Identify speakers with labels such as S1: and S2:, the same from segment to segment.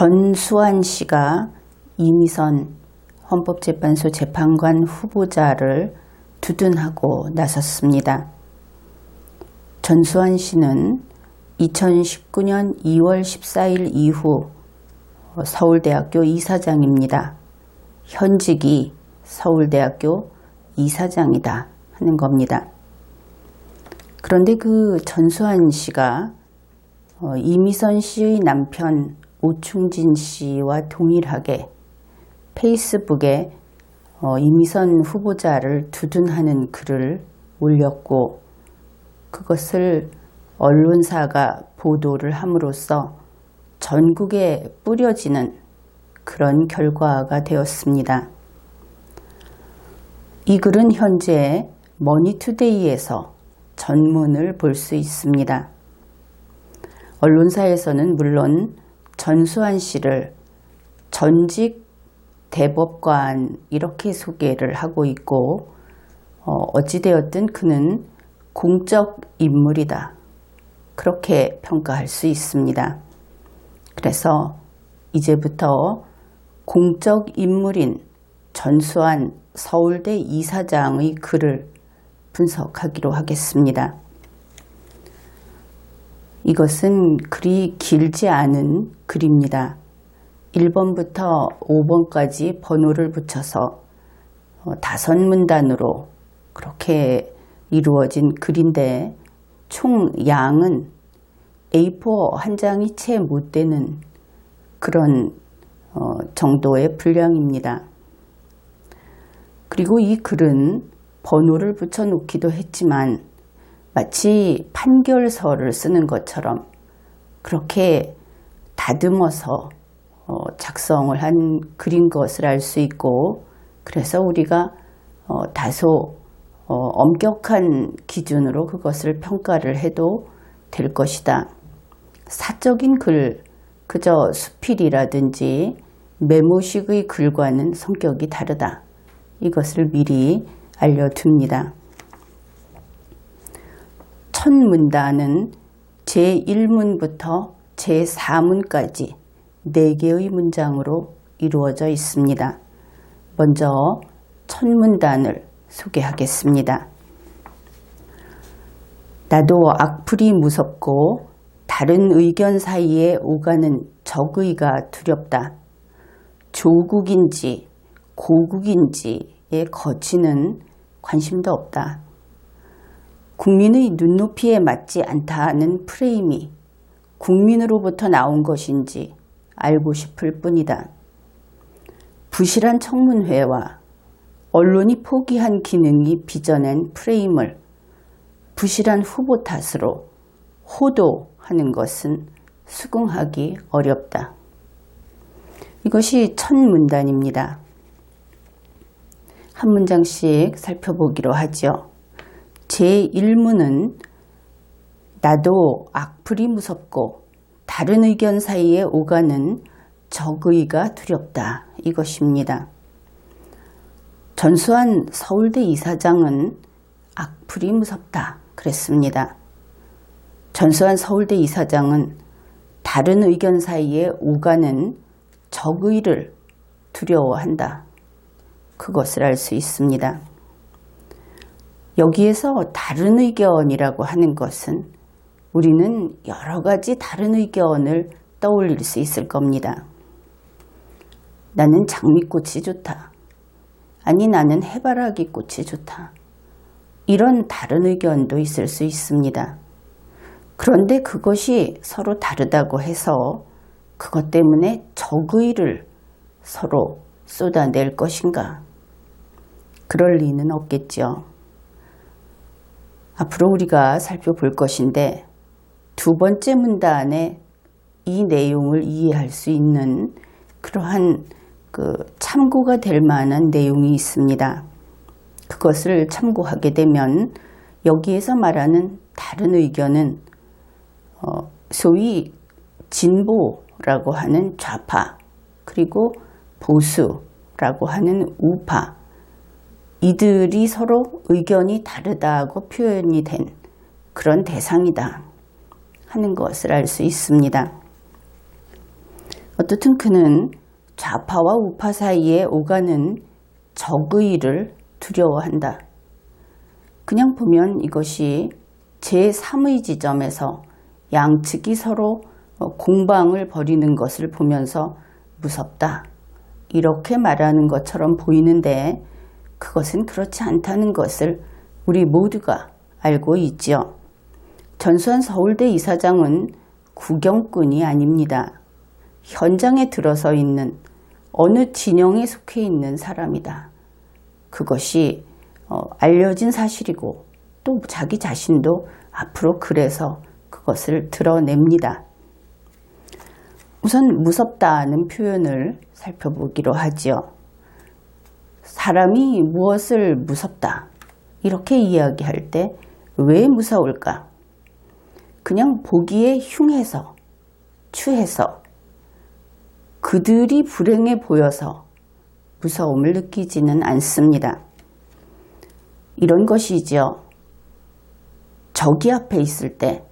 S1: 전수환 씨가 이미선 헌법재판소 재판관 후보자를 두둔하고 나섰습니다. 전수환 씨는 2019년 2월 14일 이후 서울대학교 이사장입니다. 현직이 서울대학교 이사장이다 하는 겁니다. 그런데 그 전수환 씨가 이미선 씨의 남편 오충진 씨와 동일하게 페이스북에 이미선 후보자를 두둔하는 글을 올렸고 그것을 언론사가 보도를 함으로써 전국에 뿌려지는 그런 결과가 되었습니다. 이 글은 현재 머니투데이에서 전문을 볼 수 있습니다. 언론사에서는 물론 전수환 씨를 전직 대법관 이렇게 소개를 하고 있고 어찌되었든 그는 공적 인물이다 그렇게 평가할 수 있습니다. 그래서 이제부터 공적 인물인 전수환 서울대 이사장의 글을 분석하기로 하겠습니다. 이것은 그리 길지 않은 글입니다. 1번부터 5번까지 번호를 붙여서 5문단으로 그렇게 이루어진 글인데 총 양은 A4 한 장이 채 못 되는 그런 정도의 분량입니다. 그리고 이 글은 번호를 붙여놓기도 했지만 마치 판결서를 쓰는 것처럼 그렇게 다듬어서 작성을 한 글인 것을 알 수 있고 그래서 우리가 다소 엄격한 기준으로 그것을 평가를 해도 될 것이다. 사적인 글, 그저 수필이라든지 메모식의 글과는 성격이 다르다. 이것을 미리 알려둡니다. 첫 문단은 제1문부터 제4문까지 4개의 문장으로 이루어져 있습니다. 먼저 첫 문단을 소개하겠습니다. 나도 악플이 무섭고 다른 의견 사이에 오가는 적의가 두렵다. 조국인지 고국인지에 거치는 관심도 없다. 국민의 눈높이에 맞지 않다는 프레임이 국민으로부터 나온 것인지 알고 싶을 뿐이다. 부실한 청문회와 언론이 포기한 기능이 빚어낸 프레임을 부실한 후보 탓으로 호도하는 것은 수긍하기 어렵다. 이것이 첫 문단입니다. 한 문장씩 살펴보기로 하죠. 제1문은 나도 악플이 무섭고 다른 의견 사이에 오가는 적의가 두렵다. 이것입니다. 전수환 서울대 이사장은 악플이 무섭다. 그랬습니다. 전수환 서울대 이사장은 다른 의견 사이에 오가는 적의를 두려워한다. 그것을 알 수 있습니다. 여기에서 다른 의견이라고 하는 것은 우리는 여러 가지 다른 의견을 떠올릴 수 있을 겁니다. 나는 장미꽃이 좋다. 아니 나는 해바라기 꽃이 좋다. 이런 다른 의견도 있을 수 있습니다. 그런데 그것이 서로 다르다고 해서 그것 때문에 적의를 서로 쏟아낼 것인가? 그럴 리는 없겠죠. 앞으로 우리가 살펴볼 것인데 두 번째 문단에 이 내용을 이해할 수 있는 그러한 참고가 될 만한 내용이 있습니다. 그것을 참고하게 되면 여기에서 말하는 다른 의견은 소위 진보라고 하는 좌파 그리고 보수라고 하는 우파 이들이 서로 의견이 다르다고 표현이 된 그런 대상이다 하는 것을 알 수 있습니다. 어떻든 그는 좌파와 우파 사이에 오가는 적의를 두려워한다. 그냥 보면 이것이 제3의 지점에서 양측이 서로 공방을 벌이는 것을 보면서 무섭다. 이렇게 말하는 것처럼 보이는데 그것은 그렇지 않다는 것을 우리 모두가 알고 있지요. 전수환 서울대 이사장은 구경꾼이 아닙니다. 현장에 들어서 있는 어느 진영에 속해 있는 사람이다. 그것이 알려진 사실이고 또 자기 자신도 앞으로 그래서 그것을 드러냅니다. 우선 무섭다는 표현을 살펴보기로 하지요. 사람이 무엇을 무섭다 이렇게 이야기할 때 왜 무서울까? 그냥 보기에 흉해서, 추해서, 그들이 불행해 보여서 무서움을 느끼지는 않습니다. 이런 것이지요. 적이 앞에 있을 때,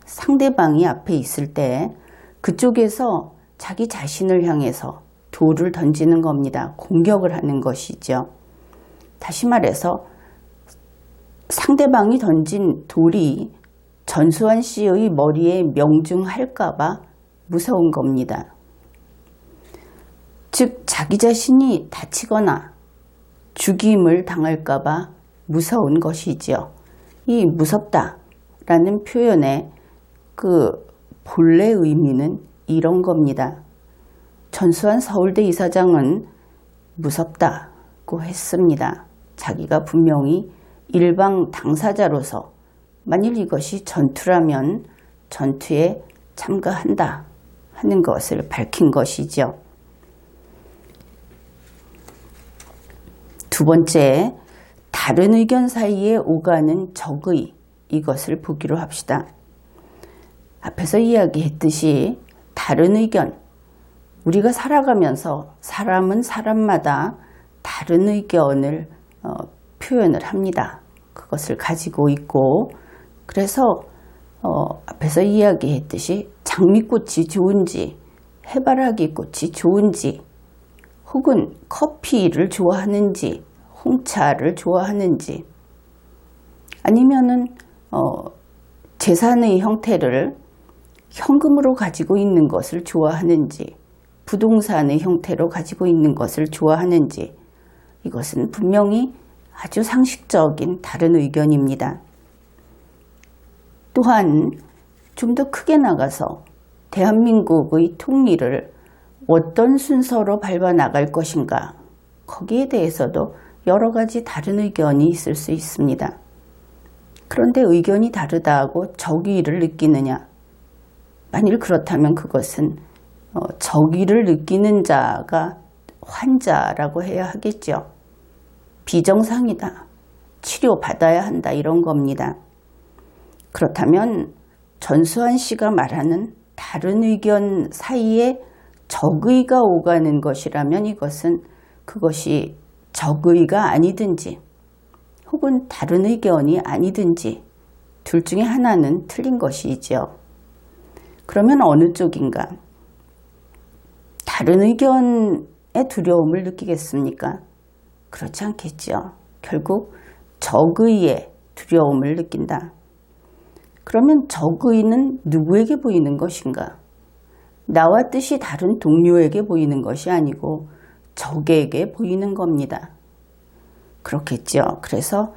S1: 상대방이 앞에 있을 때 그쪽에서 자기 자신을 향해서 돌을 던지는 겁니다. 공격을 하는 것이죠. 다시 말해서 상대방이 던진 돌이 전수환 씨의 머리에 명중할까봐 무서운 겁니다. 즉 자기 자신이 다치거나 죽임을 당할까봐 무서운 것이지요. 이 무섭다라는 표현의 그 본래 의미는 이런 겁니다. 전수환 서울대 이사장은 무섭다고 했습니다. 자기가 분명히 일방 당사자로서 만일 이것이 전투라면 전투에 참가한다 하는 것을 밝힌 것이죠. 두 번째, 다른 의견 사이에 오가는 적의, 이것을 보기로 합시다. 앞에서 이야기했듯이 다른 의견, 우리가 살아가면서 사람은 사람마다 다른 의견을 표현을 합니다. 그것을 가지고 있고, 그래서 앞에서 이야기했듯이 장미꽃이 좋은지 해바라기 꽃이 좋은지 혹은 커피를 좋아하는지 홍차를 좋아하는지 아니면은 재산의 형태를 현금으로 가지고 있는 것을 좋아하는지 부동산의 형태로 가지고 있는 것을 좋아하는지 이것은 분명히 아주 상식적인 다른 의견입니다. 또한 좀 더 크게 나가서 대한민국의 통일을 어떤 순서로 밟아 나갈 것인가 거기에 대해서도 여러 가지 다른 의견이 있을 수 있습니다. 그런데 의견이 다르다고 적의를 느끼느냐? 만일 그렇다면 그것은 적의를 느끼는 자가 환자라고 해야 하겠죠. 비정상이다. 치료받아야 한다. 이런 겁니다. 그렇다면 전수환 씨가 말하는 다른 의견 사이에 적의가 오가는 것이라면 이것은 그것이 적의가 아니든지 혹은 다른 의견이 아니든지 둘 중에 하나는 틀린 것이죠. 그러면 어느 쪽인가? 다른 의견에 두려움을 느끼겠습니까? 그렇지 않겠죠. 결국 적의에 두려움을 느낀다. 그러면 적의는 누구에게 보이는 것인가? 나와 뜻이 다른 동료에게 보이는 것이 아니고 적에게 보이는 겁니다. 그렇겠죠. 그래서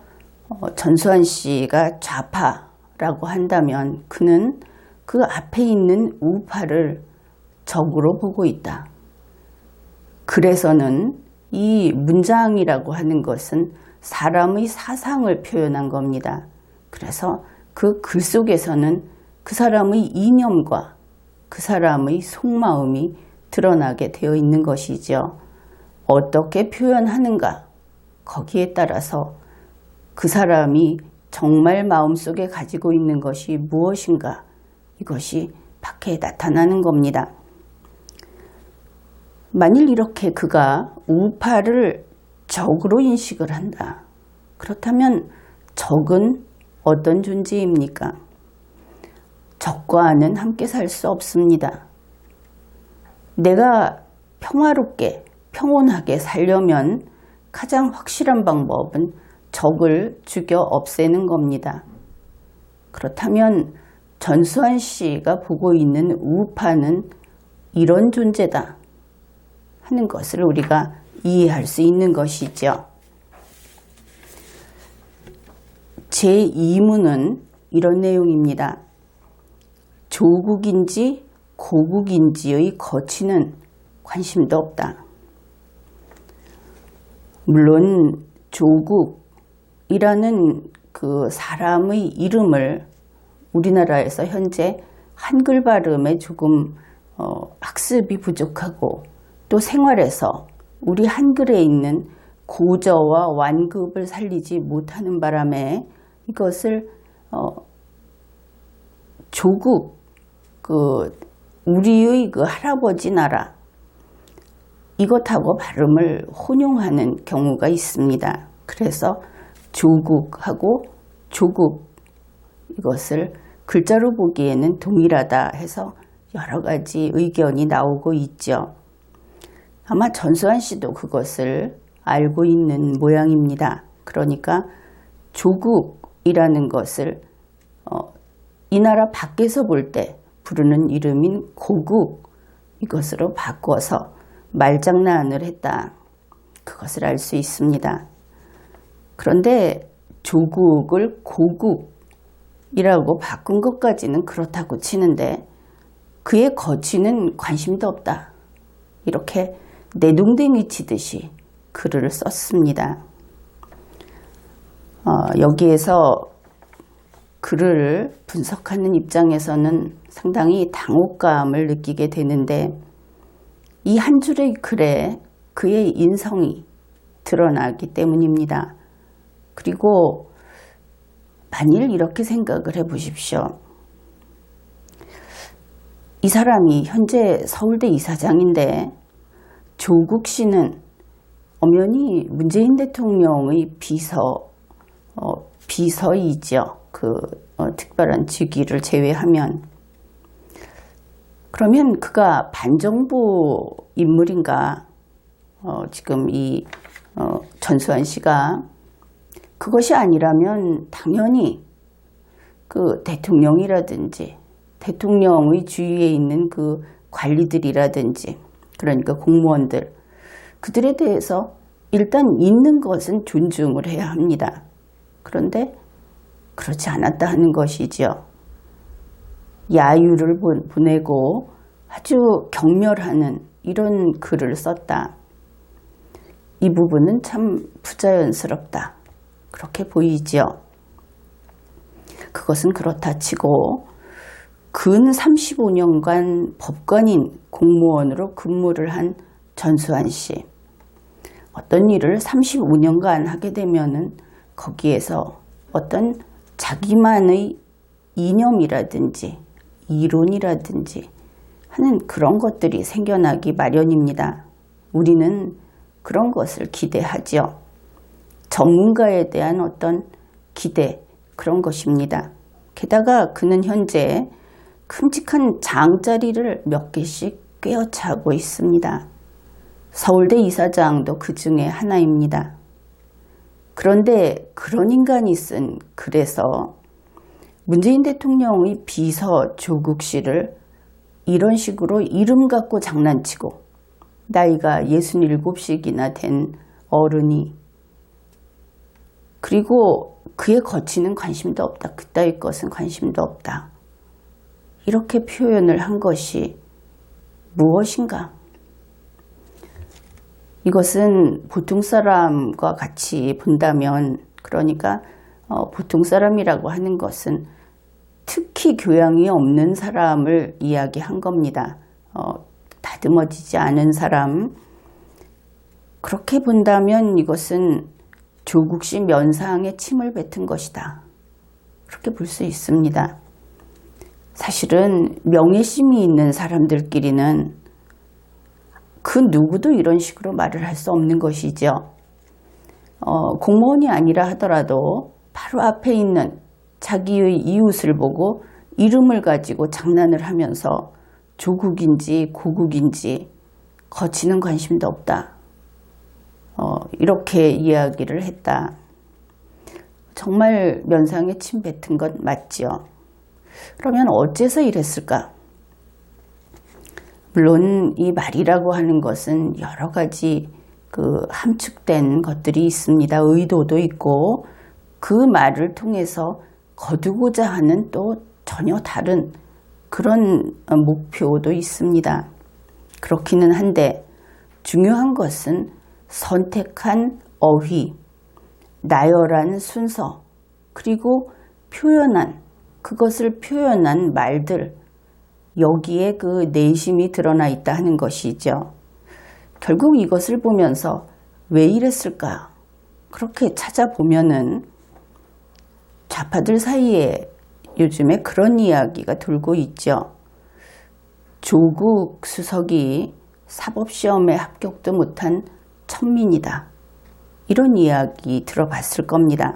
S1: 전수환 씨가 좌파라고 한다면 그는 그 앞에 있는 우파를 적으로 보고 있다. 그래서는 이 문장이라고 하는 것은 사람의 사상을 표현한 겁니다. 그래서 그 글 속에서는 그 사람의 이념과 그 사람의 속마음이 드러나게 되어 있는 것이죠. 어떻게 표현하는가 거기에 따라서 그 사람이 정말 마음속에 가지고 있는 것이 무엇인가 이것이 밖에 나타나는 겁니다. 만일 이렇게 그가 우파를 적으로 인식을 한다. 그렇다면 적은 어떤 존재입니까? 적과는 함께 살 수 없습니다. 내가 평화롭게 평온하게 살려면 가장 확실한 방법은 적을 죽여 없애는 겁니다. 그렇다면 전수환 씨가 보고 있는 우파는 이런 존재다 하는 것을 우리가 이해할 수 있는 것이죠. 제2문은 이런 내용입니다. 조국인지 고국인지의 거취는 관심도 없다. 물론 조국이라는 그 사람의 이름을 우리나라에서 현재 한글 발음에 조금 학습이 부족하고 또 생활에서 우리 한글에 있는 고저와 완급을 살리지 못하는 바람에 이것을 조국, 우리의 그 할아버지 나라 이것하고 발음을 혼용하는 경우가 있습니다. 그래서 조국하고 조국 이것을 글자로 보기에는 동일하다 해서 여러 가지 의견이 나오고 있죠. 아마 전수환 씨도 그것을 알고 있는 모양입니다. 그러니까 조국이라는 것을 이 나라 밖에서 볼 때 부르는 이름인 고국 이것으로 바꿔서 말장난을 했다. 그것을 알 수 있습니다. 그런데 조국을 고국이라고 바꾼 것까지는 그렇다고 치는데 그의 거취는 관심도 없다. 이렇게 내동댕이 치듯이 글을 썼습니다. 여기에서 글을 분석하는 입장에서는 상당히 당혹감을 느끼게 되는데 이 한 줄의 글에 그의 인성이 드러나기 때문입니다. 그리고 만일 이렇게 생각을 해보십시오. 이 사람이 현재 서울대 이사장인데 조국 씨는 엄연히 문재인 대통령의 비서이죠. 특별한 직위를 제외하면. 그러면 그가 반정부 인물인가? 지금 이 전수환 씨가 그것이 아니라면 당연히 그 대통령이라든지 대통령의 주위에 있는 그 관리들이라든지 그러니까 공무원들 그들에 대해서 일단 있는 것은 존중을 해야 합니다. 그런데 그렇지 않았다 하는 것이죠. 야유를 보내고 아주 경멸하는 이런 글을 썼다. 이 부분은 참 부자연스럽다. 그렇게 보이죠. 그것은 그렇다 치고 근 35년간 법관인 공무원으로 근무를 한 전수환 씨. 어떤 일을 35년간 하게 되면은 거기에서 어떤 자기만의 이념이라든지 이론이라든지 하는 그런 것들이 생겨나기 마련입니다. 우리는 그런 것을 기대하죠. 전문가에 대한 어떤 기대, 그런 것입니다. 게다가 그는 현재 큼직한 장자리를 몇 개씩 꿰어차고 있습니다. 서울대 이사장도 그 중에 하나입니다. 그런데 그런 인간이 쓴 글에서 문재인 대통령의 비서 조국 씨를 이런 식으로 이름 갖고 장난치고 나이가 67씩이나 된 어른이 그리고 그의 거취는 관심도 없다. 그따위 것은 관심도 없다. 이렇게 표현을 한 것이 무엇인가? 이것은 보통 사람과 같이 본다면 그러니까 보통 사람이라고 하는 것은 특히 교양이 없는 사람을 이야기한 겁니다. 다듬어지지 않은 사람. 그렇게 본다면 이것은 조국 씨 면상에 침을 뱉은 것이다. 그렇게 볼 수 있습니다. 사실은 명예심이 있는 사람들끼리는 그 누구도 이런 식으로 말을 할 수 없는 것이죠. 공무원이 아니라 하더라도 바로 앞에 있는 자기의 이웃을 보고 이름을 가지고 장난을 하면서 조국인지 고국인지 거치는 관심도 없다. 이렇게 이야기를 했다. 정말 면상에 침 뱉은 것 맞지요? 그러면 어째서 이랬을까? 물론 이 말이라고 하는 것은 여러 가지 함축된 것들이 있습니다. 의도도 있고 그 말을 통해서 거두고자 하는 또 전혀 다른 그런 목표도 있습니다. 그렇기는 한데 중요한 것은 선택한 어휘, 나열한 순서, 그리고 그것을 표현한 말들, 여기에 그 내심이 드러나 있다 하는 것이죠. 결국 이것을 보면서 왜 이랬을까? 그렇게 찾아보면은 좌파들 사이에 요즘에 그런 이야기가 돌고 있죠. 조국 수석이 사법시험에 합격도 못한 천민이다. 이런 이야기 들어봤을 겁니다.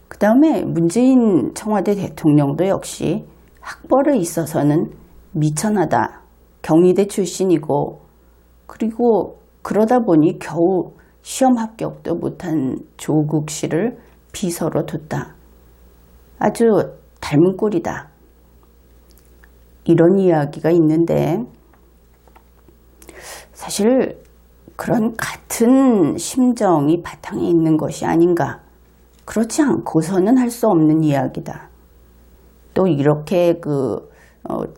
S1: 그 다음에 문재인 청와대 대통령도 역시 학벌에 있어서는 미천하다. 경희대 출신이고 그리고 그러다 보니 겨우 시험 합격도 못한 조국 씨를 비서로 뒀다. 아주 닮은 꼴이다. 이런 이야기가 있는데 사실 그런 같은 심정이 바탕에 있는 것이 아닌가. 그렇지 않고서는 할 수 없는 이야기다. 또 이렇게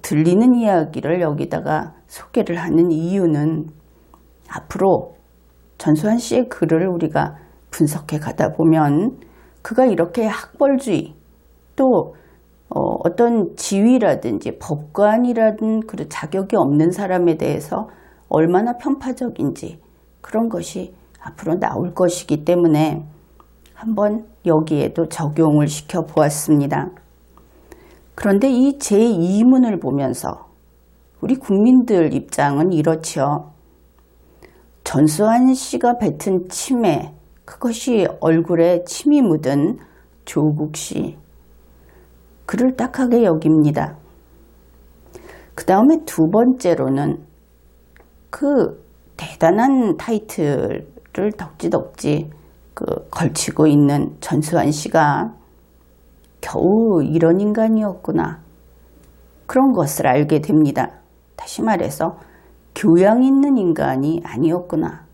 S1: 들리는 이야기를 여기다가 소개를 하는 이유는 앞으로 전수환 씨의 글을 우리가 분석해 가다 보면 그가 이렇게 학벌주의 또 어떤 지위라든지 법관이라든 그 자격이 없는 사람에 대해서 얼마나 편파적인지 그런 것이 앞으로 나올 것이기 때문에 한번 여기에도 적용을 시켜 보았습니다. 그런데 이 제2문을 보면서 우리 국민들 입장은 이렇지요. 전수환 씨가 뱉은 침에 그것이 얼굴에 침이 묻은 조국 씨, 그를 딱하게 여깁니다. 그 다음에 두 번째로는 그 대단한 타이틀을 덕지덕지 걸치고 있는 전수환 씨가 겨우 이런 인간이었구나. 그런 것을 알게 됩니다. 다시 말해서 교양 있는 인간이 아니었구나.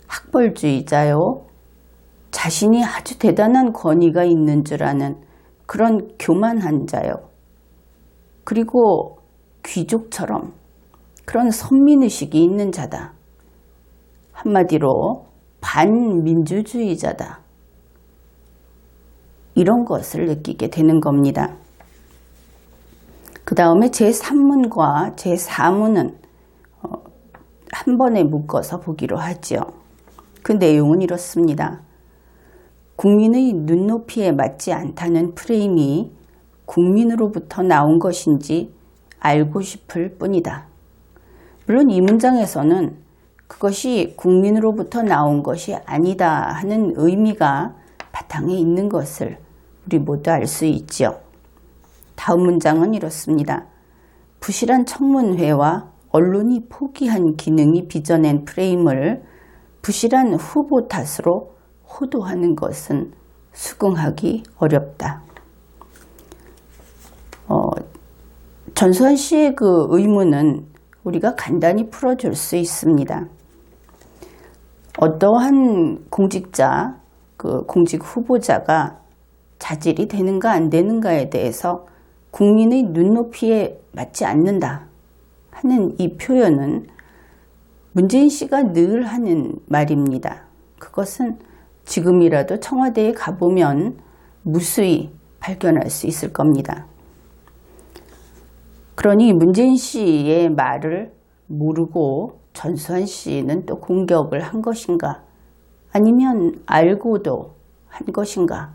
S1: 학벌주의자요. 자신이 아주 대단한 권위가 있는 줄 아는 그런 교만한 자요. 그리고 귀족처럼 그런 선민의식이 있는 자다. 한마디로 반민주주의자다. 이런 것을 느끼게 되는 겁니다. 그 다음에 제3문과 제4문은 한 번에 묶어서 보기로 하죠. 그 내용은 이렇습니다. 국민의 눈높이에 맞지 않다는 프레임이 국민으로부터 나온 것인지 알고 싶을 뿐이다. 물론 이 문장에서는 그것이 국민으로부터 나온 것이 아니다 하는 의미가 바탕에 있는 것을 우리 모두 알 수 있죠. 다음 문장은 이렇습니다. 부실한 청문회와 언론이 포기한 기능이 빚어낸 프레임을 부실한 후보 탓으로 호도하는 것은 수긍하기 어렵다. 전수환 씨의 그 의문은 우리가 간단히 풀어줄 수 있습니다. 어떠한 공직자, 공직 후보자가 자질이 되는가 안 되는가에 대해서 국민의 눈높이에 맞지 않는다 하는 이 표현은 문재인 씨가 늘 하는 말입니다. 그것은 지금이라도 청와대에 가보면 무수히 발견할 수 있을 겁니다. 그러니 문재인 씨의 말을 모르고 전수환 씨는 또 공격을 한 것인가? 아니면 알고도 한 것인가?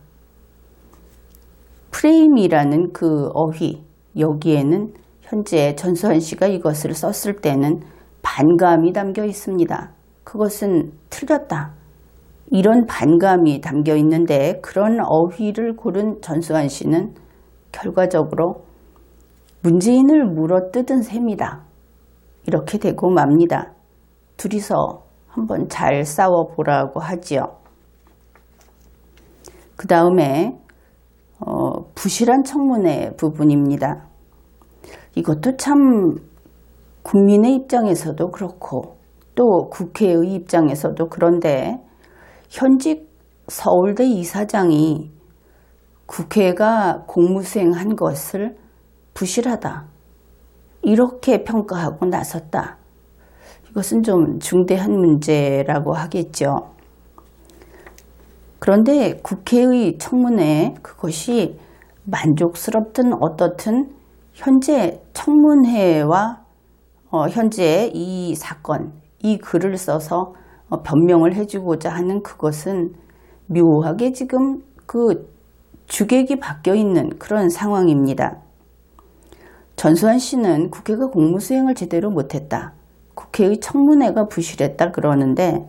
S1: 프레임이라는 그 어휘, 여기에는 현재 전수환 씨가 이것을 썼을 때는 반감이 담겨 있습니다. 그것은 틀렸다. 이런 반감이 담겨 있는데 그런 어휘를 고른 전수환 씨는 결과적으로 문재인을 물어뜯은 셈이다. 이렇게 되고 맙니다. 둘이서 한번 잘 싸워보라고 하지요. 그 다음에 부실한 청문회 부분입니다. 이것도 참 국민의 입장에서도 그렇고 또 국회의 입장에서도 그런데 현직 서울대 이사장이 국회가 공무수행한 것을 부실하다. 이렇게 평가하고 나섰다. 이것은 좀 중대한 문제라고 하겠죠. 그런데 국회의 청문회 그것이 만족스럽든 어떻든 현재 청문회와 현재 이 사건, 이 글을 써서 변명을 해주고자 하는 그것은 묘하게 지금 그 주객이 바뀌어 있는 그런 상황입니다. 전수환 씨는 국회가 공무수행을 제대로 못했다. 국회의 청문회가 부실했다 그러는데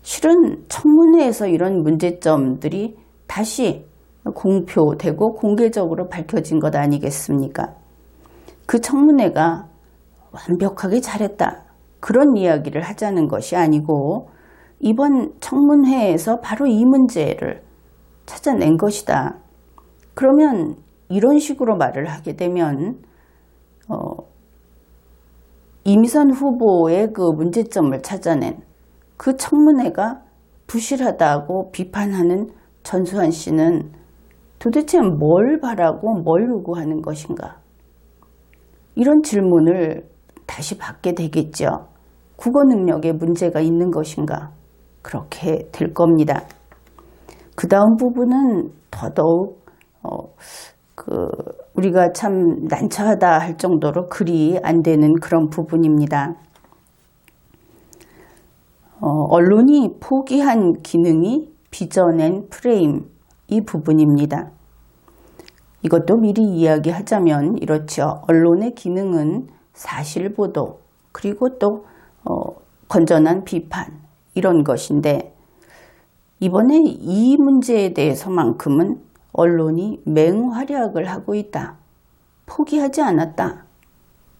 S1: 실은 청문회에서 이런 문제점들이 다시 공표되고 공개적으로 밝혀진 것 아니겠습니까? 그 청문회가 완벽하게 잘했다. 그런 이야기를 하자는 것이 아니고 이번 청문회에서 바로 이 문제를 찾아낸 것이다. 그러면 이런 식으로 말을 하게 되면 이미선 후보의 그 문제점을 찾아낸 그 청문회가 부실하다고 비판하는 전수환 씨는 도대체 뭘 바라고 뭘 요구하는 것인가? 이런 질문을 다시 받게 되겠죠. 국어 능력에 문제가 있는 것인가? 그렇게 될 겁니다. 그 다음 부분은 더더욱 우리가 참 난처하다 할 정도로 글이 안 되는 그런 부분입니다. 언론이 포기한 기능이 빚어낸 프레임, 이 부분입니다. 이것도 미리 이야기하자면 이렇죠. 언론의 기능은 사실보도 그리고 또 건전한 비판 이런 것인데 이번에 이 문제에 대해서만큼은 언론이 맹활약을 하고 있다. 포기하지 않았다.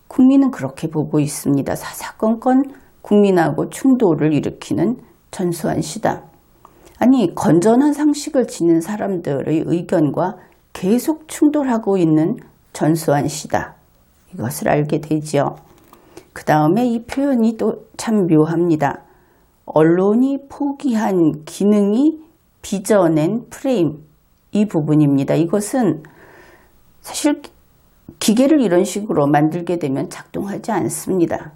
S1: 국민은 그렇게 보고 있습니다. 사사건건 국민하고 충돌을 일으키는 전수환 씨다. 아니 건전한 상식을 지닌 사람들의 의견과 계속 충돌하고 있는 전수환 씨다. 이것을 알게 되지요. 그 다음에 이 표현이 또 참 묘합니다. 언론이 포기한 기능이 빚어낸 프레임, 이 부분입니다. 이것은 사실 기계를 이런 식으로 만들게 되면 작동하지 않습니다.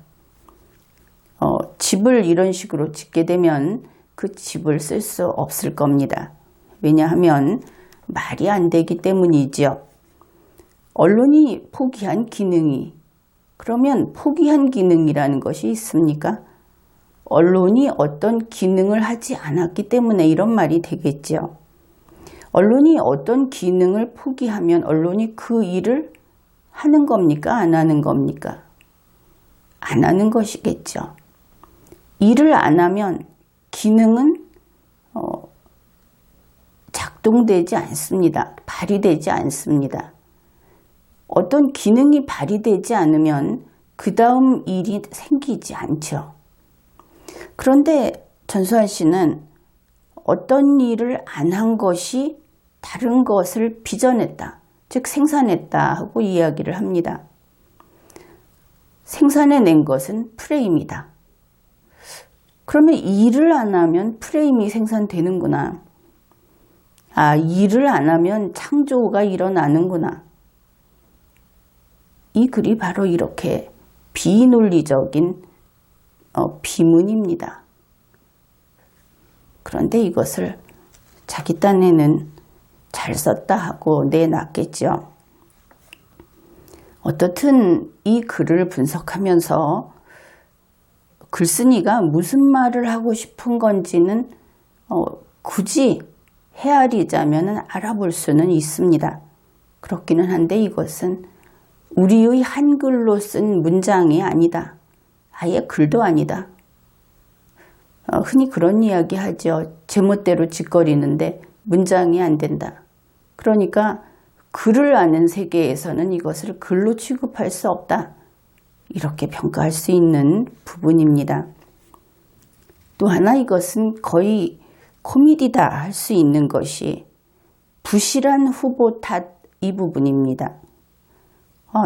S1: 집을 이런 식으로 짓게 되면 그 집을 쓸 수 없을 겁니다. 왜냐하면 말이 안 되기 때문이지요. 언론이 포기한 기능이 그러면 포기한 기능이라는 것이 있습니까? 언론이 어떤 기능을 하지 않았기 때문에 이런 말이 되겠죠. 언론이 어떤 기능을 포기하면 언론이 그 일을 하는 겁니까? 안 하는 겁니까? 안 하는 것이겠죠. 일을 안 하면 기능은 작동되지 않습니다. 발휘되지 않습니다. 어떤 기능이 발휘되지 않으면 그 다음 일이 생기지 않죠. 그런데 전수환 씨는 어떤 일을 안 한 것이 다른 것을 빚어냈다. 즉 생산했다 하고 이야기를 합니다. 생산해낸 것은 프레임이다. 그러면 일을 안 하면 프레임이 생산되는구나. 아, 일을 안 하면 창조가 일어나는구나. 이 글이 바로 이렇게 비논리적인 비문입니다. 그런데 이것을 자기 딴에는 잘 썼다 하고 내놨겠죠. 어떻든 이 글을 분석하면서 글쓴이가 무슨 말을 하고 싶은 건지는 굳이 헤아리자면 알아볼 수는 있습니다. 그렇기는 한데 이것은 우리의 한글로 쓴 문장이 아니다. 아예 글도 아니다. 흔히 그런 이야기 하죠. 제멋대로 짓거리는데 문장이 안 된다. 그러니까 글을 아는 세계에서는 이것을 글로 취급할 수 없다. 이렇게 평가할 수 있는 부분입니다. 또 하나 이것은 거의 코미디다 할 수 있는 것이 부실한 후보 탓 이 부분입니다.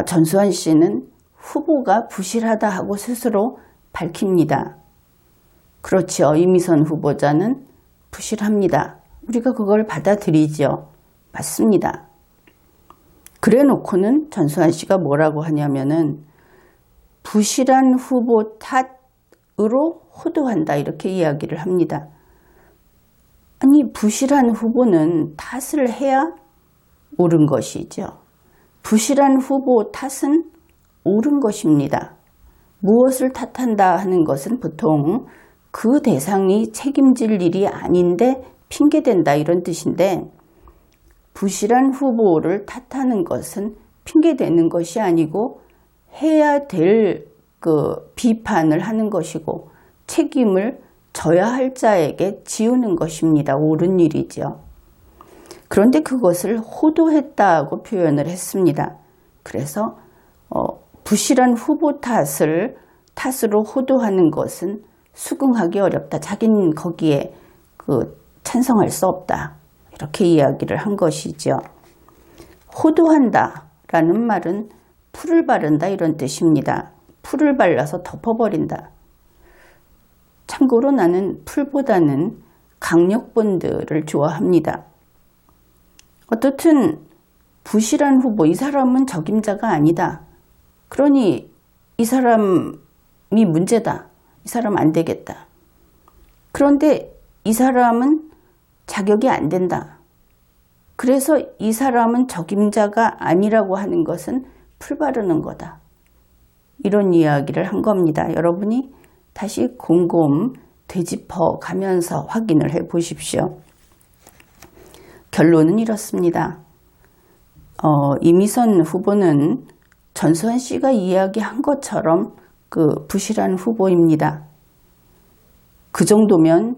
S1: 전수환 씨는 후보가 부실하다 하고 스스로 밝힙니다. 그렇죠. 이미선 후보자는 부실합니다. 우리가 그걸 받아들이죠. 맞습니다. 그래 놓고는 전수환 씨가 뭐라고 하냐면은 부실한 후보 탓으로 호도한다 이렇게 이야기를 합니다. 아니 부실한 후보는 탓을 해야 옳은 것이죠. 부실한 후보 탓은 옳은 것입니다. 무엇을 탓한다 하는 것은 보통 그 대상이 책임질 일이 아닌데 핑계댄다 이런 뜻인데 부실한 후보를 탓하는 것은 핑계대는 것이 아니고 해야 될 그 비판을 하는 것이고 책임을 져야 할 자에게 지우는 것입니다. 옳은 일이죠. 그런데 그것을 호도했다고 표현을 했습니다. 그래서 부실한 후보 탓으로 호도하는 것은 수긍하기 어렵다. 자기는 거기에 찬성할 수 없다. 이렇게 이야기를 한 것이죠. 호도한다 라는 말은 풀을 바른다 이런 뜻입니다. 풀을 발라서 덮어버린다. 참고로 나는 풀보다는 강력본들을 좋아합니다. 어떻든 부실한 후보, 이 사람은 적임자가 아니다. 그러니 이 사람이 문제다. 이 사람 안 되겠다. 그런데 이 사람은 자격이 안 된다. 그래서 이 사람은 적임자가 아니라고 하는 것은 풀 바르는 거다. 이런 이야기를 한 겁니다. 여러분이 다시 곰곰 되짚어 가면서 확인을 해 보십시오. 결론은 이렇습니다. 이미선 후보는 전수환 씨가 이야기한 것처럼 부실한 후보입니다. 그 정도면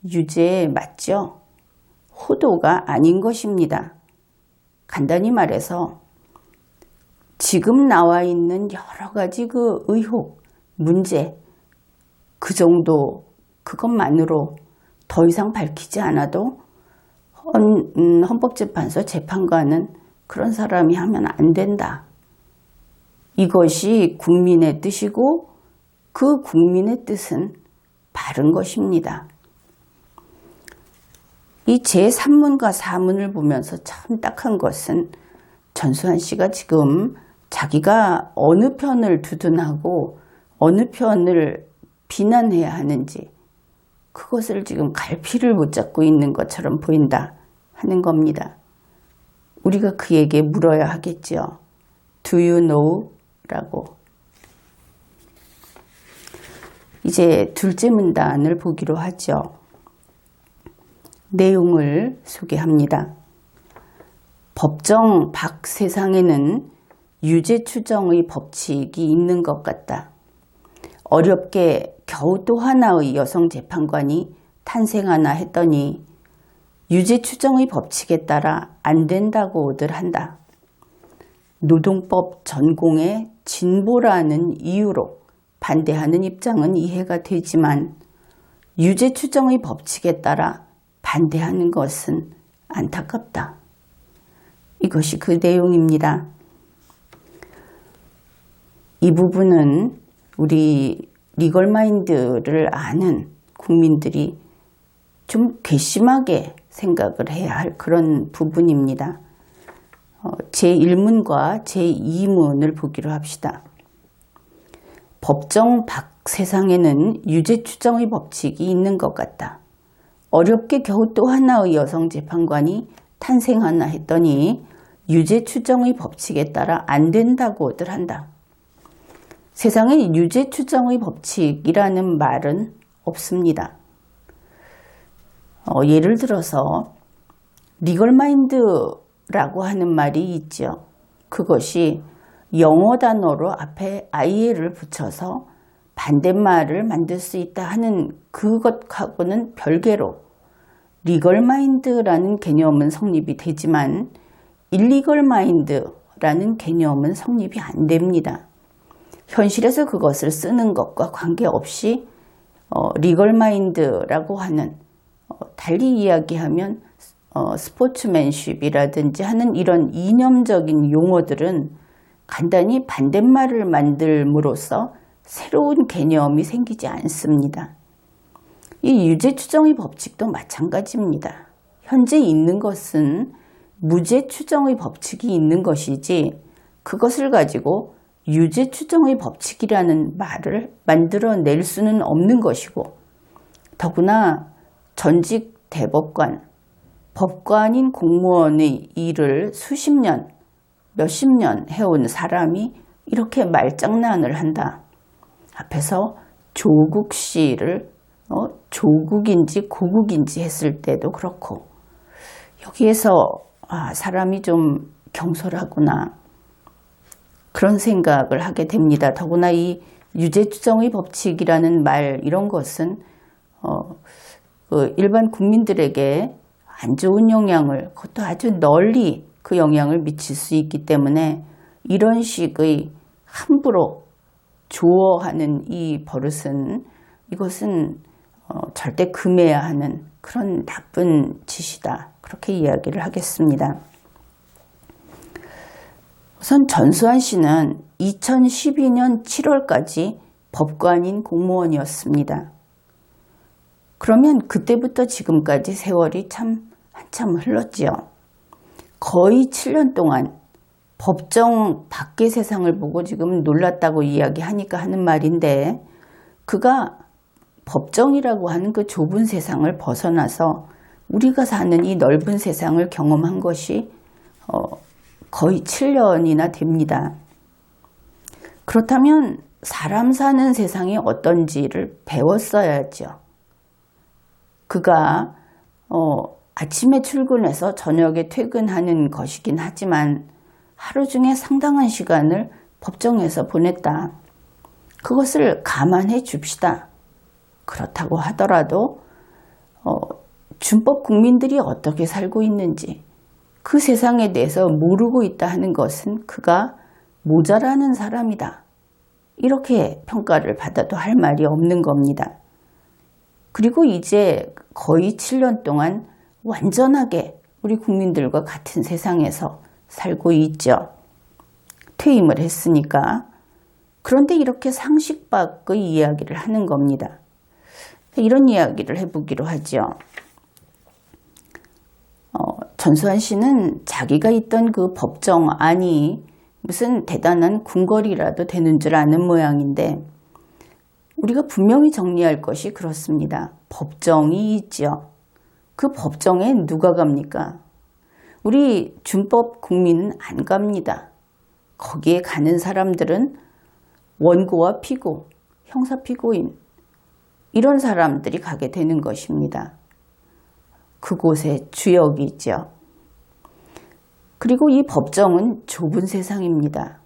S1: 유죄에 맞죠? 호도가 아닌 것입니다. 간단히 말해서 지금 나와 있는 여러 가지 의혹, 문제, 그 정도 그것만으로 더 이상 밝히지 않아도 헌법재판소 재판관은 그런 사람이 하면 안 된다. 이것이 국민의 뜻이고 그 국민의 뜻은 바른 것입니다. 이 제3문과 4문을 보면서 참 딱한 것은 전수환 씨가 지금 자기가 어느 편을 두둔하고 어느 편을 비난해야 하는지 그것을 지금 갈피를 못 잡고 있는 것처럼 보인다 하는 겁니다. 우리가 그에게 물어야 하겠죠. Do you know? 라고. 이제 둘째 문단을 보기로 하죠. 내용을 소개합니다. 법정 밖 세상에는 유죄 추정의 법칙이 있는 것 같다. 어렵게 겨우 또 하나의 여성 재판관이 탄생하나 했더니 유죄 추정의 법칙에 따라 안 된다고들 한다. 노동법 전공의 진보라는 이유로 반대하는 입장은 이해가 되지만 유죄 추정의 법칙에 따라 반대하는 것은 안타깝다. 이것이 그 내용입니다. 이 부분은 우리 리걸마인드를 아는 국민들이 좀 괘씸하게 생각을 해야 할 그런 부분입니다. 제1문과 제2문을 보기로 합시다. 법정 밖 세상에는 유죄 추정의 법칙이 있는 것 같다. 어렵게 겨우 또 하나의 여성 재판관이 탄생하나 했더니 유죄 추정의 법칙에 따라 안 된다고들 한다. 세상에 유죄 추정의 법칙이라는 말은 없습니다. 예를 들어서 리걸마인드라고 하는 말이 있죠. 그것이 영어 단어로 앞에 IL을 붙여서 반대말을 만들 수 있다 하는 그것하고는 별개로 리걸마인드라는 개념은 성립이 되지만 일리걸 마인드라는 개념은 성립이 안 됩니다. 현실에서 그것을 쓰는 것과 관계없이 리걸 마인드라고 하는 달리 이야기하면 스포츠맨십이라든지 하는 이런 이념적인 용어들은 간단히 반대말을 만들므로써 새로운 개념이 생기지 않습니다. 이 유죄 추정의 법칙도 마찬가지입니다. 현재 있는 것은 무죄 추정의 법칙이 있는 것이지 그것을 가지고 유죄 추정의 법칙이라는 말을 만들어낼 수는 없는 것이고, 더구나 전직 대법관, 법관인 공무원의 일을 수십 년, 몇십 년 해온 사람이 이렇게 말장난을 한다. 앞에서 조국 씨를 조국인지 고국인지 했을 때도 그렇고, 여기에서 사람이 좀 경솔하구나, 그런 생각을 하게 됩니다. 더구나 이 유죄 추정의 법칙이라는 말, 이런 것은 일반 국민들에게 안 좋은 영향을, 그것도 아주 널리 그 영향을 미칠 수 있기 때문에 이런 식의 함부로 조어하는 이 버릇은, 이것은 절대 금해야 하는 그런 나쁜 짓이다, 그렇게 이야기를 하겠습니다. 우선 전수환 씨는 2012년 7월까지 법관인 공무원이었습니다. 그러면 그때부터 지금까지 세월이 참 한참 흘렀지요. 거의 7년 동안 법정 밖의 세상을 보고 지금 놀랐다고 이야기하니까 하는 말인데, 그가 법정이라고 하는 그 좁은 세상을 벗어나서 우리가 사는 이 넓은 세상을 경험한 것이 거의 7년이나 됩니다. 그렇다면 사람 사는 세상이 어떤지를 배웠어야죠. 그가 아침에 출근해서 저녁에 퇴근하는 것이긴 하지만 하루 중에 상당한 시간을 법정에서 보냈다. 그것을 감안해 줍시다. 그렇다고 하더라도 준법 국민들이 어떻게 살고 있는지, 그 세상에 대해서 모르고 있다 하는 것은 그가 모자라는 사람이다, 이렇게 평가를 받아도 할 말이 없는 겁니다. 그리고 이제 거의 7년 동안 완전하게 우리 국민들과 같은 세상에서 살고 있죠. 퇴임을 했으니까. 그런데 이렇게 상식 밖의 이야기를 하는 겁니다. 이런 이야기를 해보기로 하죠. 전수환 씨는 자기가 있던 그 법정 안이 무슨 대단한 궁궐이라도 되는 줄 아는 모양인데, 우리가 분명히 정리할 것이 그렇습니다. 법정이 있죠. 그 법정에 누가 갑니까? 우리 준법 국민은 안 갑니다. 거기에 가는 사람들은 원고와 피고, 형사피고인, 이런 사람들이 가게 되는 것입니다. 그곳에 주역이 있죠. 그리고 이 법정은 좁은 세상입니다.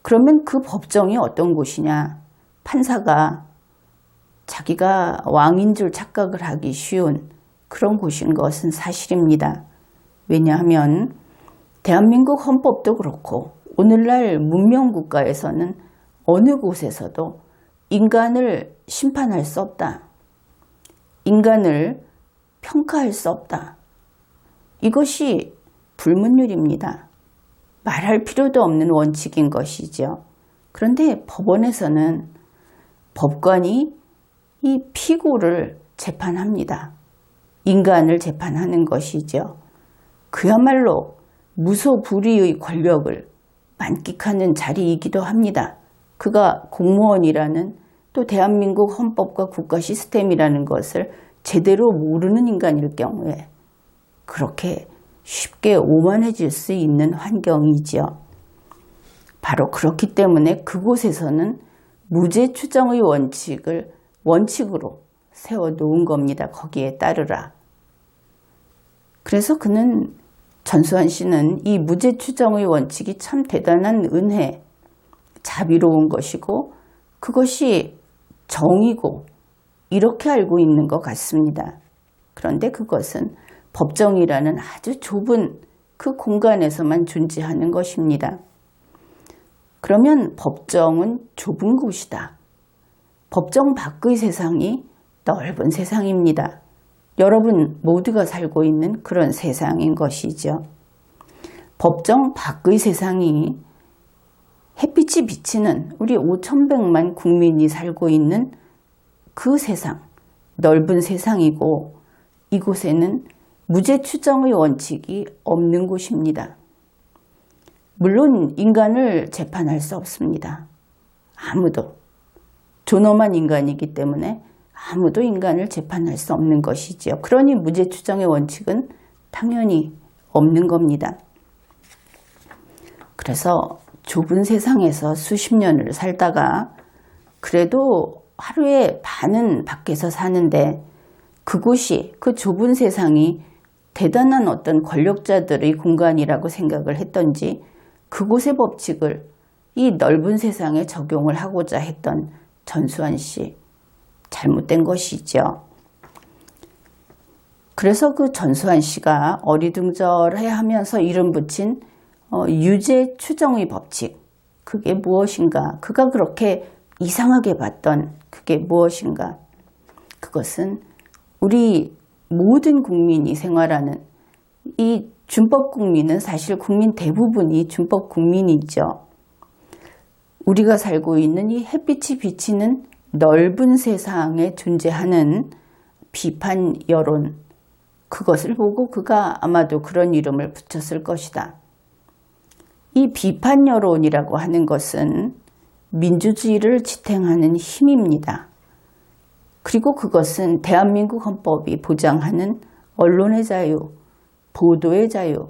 S1: 그러면 그 법정이 어떤 곳이냐? 판사가 자기가 왕인 줄 착각을 하기 쉬운 그런 곳인 것은 사실입니다. 왜냐하면 대한민국 헌법도 그렇고 오늘날 문명국가에서는 어느 곳에서도 인간을 심판할 수 없다. 인간을 평가할 수 없다. 이것이 불문율입니다. 말할 필요도 없는 원칙인 것이죠. 그런데 법원에서는 법관이 이 피고를 재판합니다. 인간을 재판하는 것이죠. 그야말로 무소불위의 권력을 만끽하는 자리이기도 합니다. 그가 공무원이라는, 또 대한민국 헌법과 국가 시스템이라는 것을 제대로 모르는 인간일 경우에 그렇게 쉽게 오만해질 수 있는 환경이지요. 바로 그렇기 때문에 그곳에서는 무죄 추정의 원칙을 원칙으로 세워놓은 겁니다. 거기에 따르라. 그래서 전수환 씨는 이 무죄 추정의 원칙이 참 대단한 은혜, 자비로운 것이고 그것이 정이고 이렇게 알고 있는 것 같습니다. 그런데 그것은 법정이라는 아주 좁은 그 공간에서만 존재하는 것입니다. 그러면 법정은 좁은 곳이다. 법정 밖의 세상이 넓은 세상입니다. 여러분 모두가 살고 있는 그런 세상인 것이죠. 법정 밖의 세상이 햇빛이 비치는 우리 5,100만 국민이 살고 있는 그 세상, 넓은 세상이고 이곳에는 무죄 추정의 원칙이 없는 곳입니다. 물론 인간을 재판할 수 없습니다. 아무도. 존엄한 인간이기 때문에 아무도 인간을 재판할 수 없는 것이지요. 그러니 무죄 추정의 원칙은 당연히 없는 겁니다. 그래서 좁은 세상에서 수십 년을 살다가 그래도 하루에 반은 밖에서 사는데 그곳이, 그 좁은 세상이 대단한 어떤 권력자들의 공간이라고 생각을 했던지 그곳의 법칙을 이 넓은 세상에 적용을 하고자 했던 전수환 씨, 잘못된 것이죠. 그래서 그 전수환 씨가 어리둥절해 하면서 이름 붙인 유죄 추정의 법칙, 그게 무엇인가? 그가 그렇게 이상하게 봤던 그게 무엇인가? 그것은 우리 모든 국민이 생활하는 이 준법 국민은 사실 국민 대부분이 준법 국민이죠. 우리가 살고 있는 이 햇빛이 비치는 넓은 세상에 존재하는 비판 여론, 그것을 보고 그가 아마도 그런 이름을 붙였을 것이다. 이 비판 여론이라고 하는 것은 민주주의를 지탱하는 힘입니다. 그리고 그것은 대한민국 헌법이 보장하는 언론의 자유, 보도의 자유,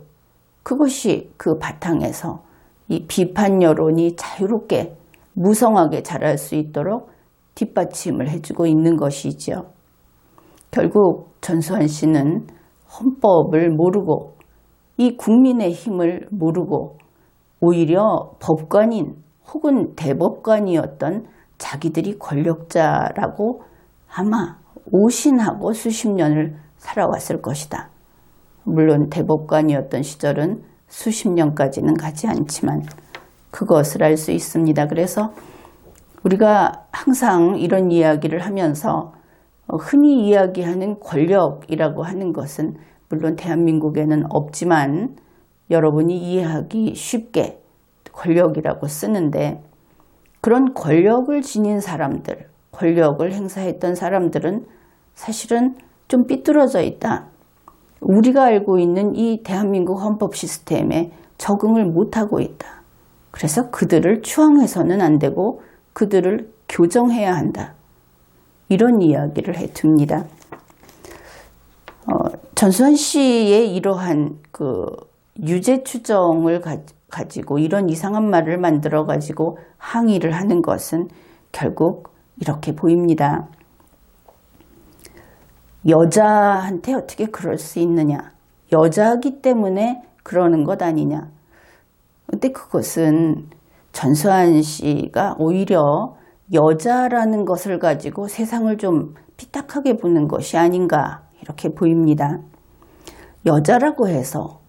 S1: 그것이 그 바탕에서 이 비판 여론이 자유롭게 무성하게 자랄 수 있도록 뒷받침을 해주고 있는 것이죠. 결국 전수환 씨는 헌법을 모르고 이 국민의 힘을 모르고 오히려 법관인 혹은 대법관이었던 자기들이 권력자라고 아마 오신하고 수십 년을 살아왔을 것이다. 물론 대법관이었던 시절은 수십 년까지는 가지 않지만 그것을 알 수 있습니다. 그래서 우리가 항상 이런 이야기를 하면서 흔히 이야기하는 권력이라고 하는 것은 물론 대한민국에는 없지만 여러분이 이해하기 쉽게 권력이라고 쓰는데 그런 권력을 지닌 사람들, 권력을 행사했던 사람들은 사실은 좀 삐뚤어져 있다. 우리가 알고 있는 이 대한민국 헌법 시스템에 적응을 못하고 있다. 그래서 그들을 추앙해서는 안 되고 그들을 교정해야 한다. 이런 이야기를 해둡니다. 전수환 씨의 이러한 그 유죄 추정을 가지고 이런 이상한 말을 만들어 가지고 항의를 하는 것은 결국 이렇게 보입니다. 여자한테 어떻게 그럴 수 있느냐? 여자이기 때문에 그러는 것 아니냐? 근데 그것은 전수환 씨가 오히려 여자라는 것을 가지고 세상을 좀 삐딱하게 보는 것이 아닌가 이렇게 보입니다. 여자라고 해서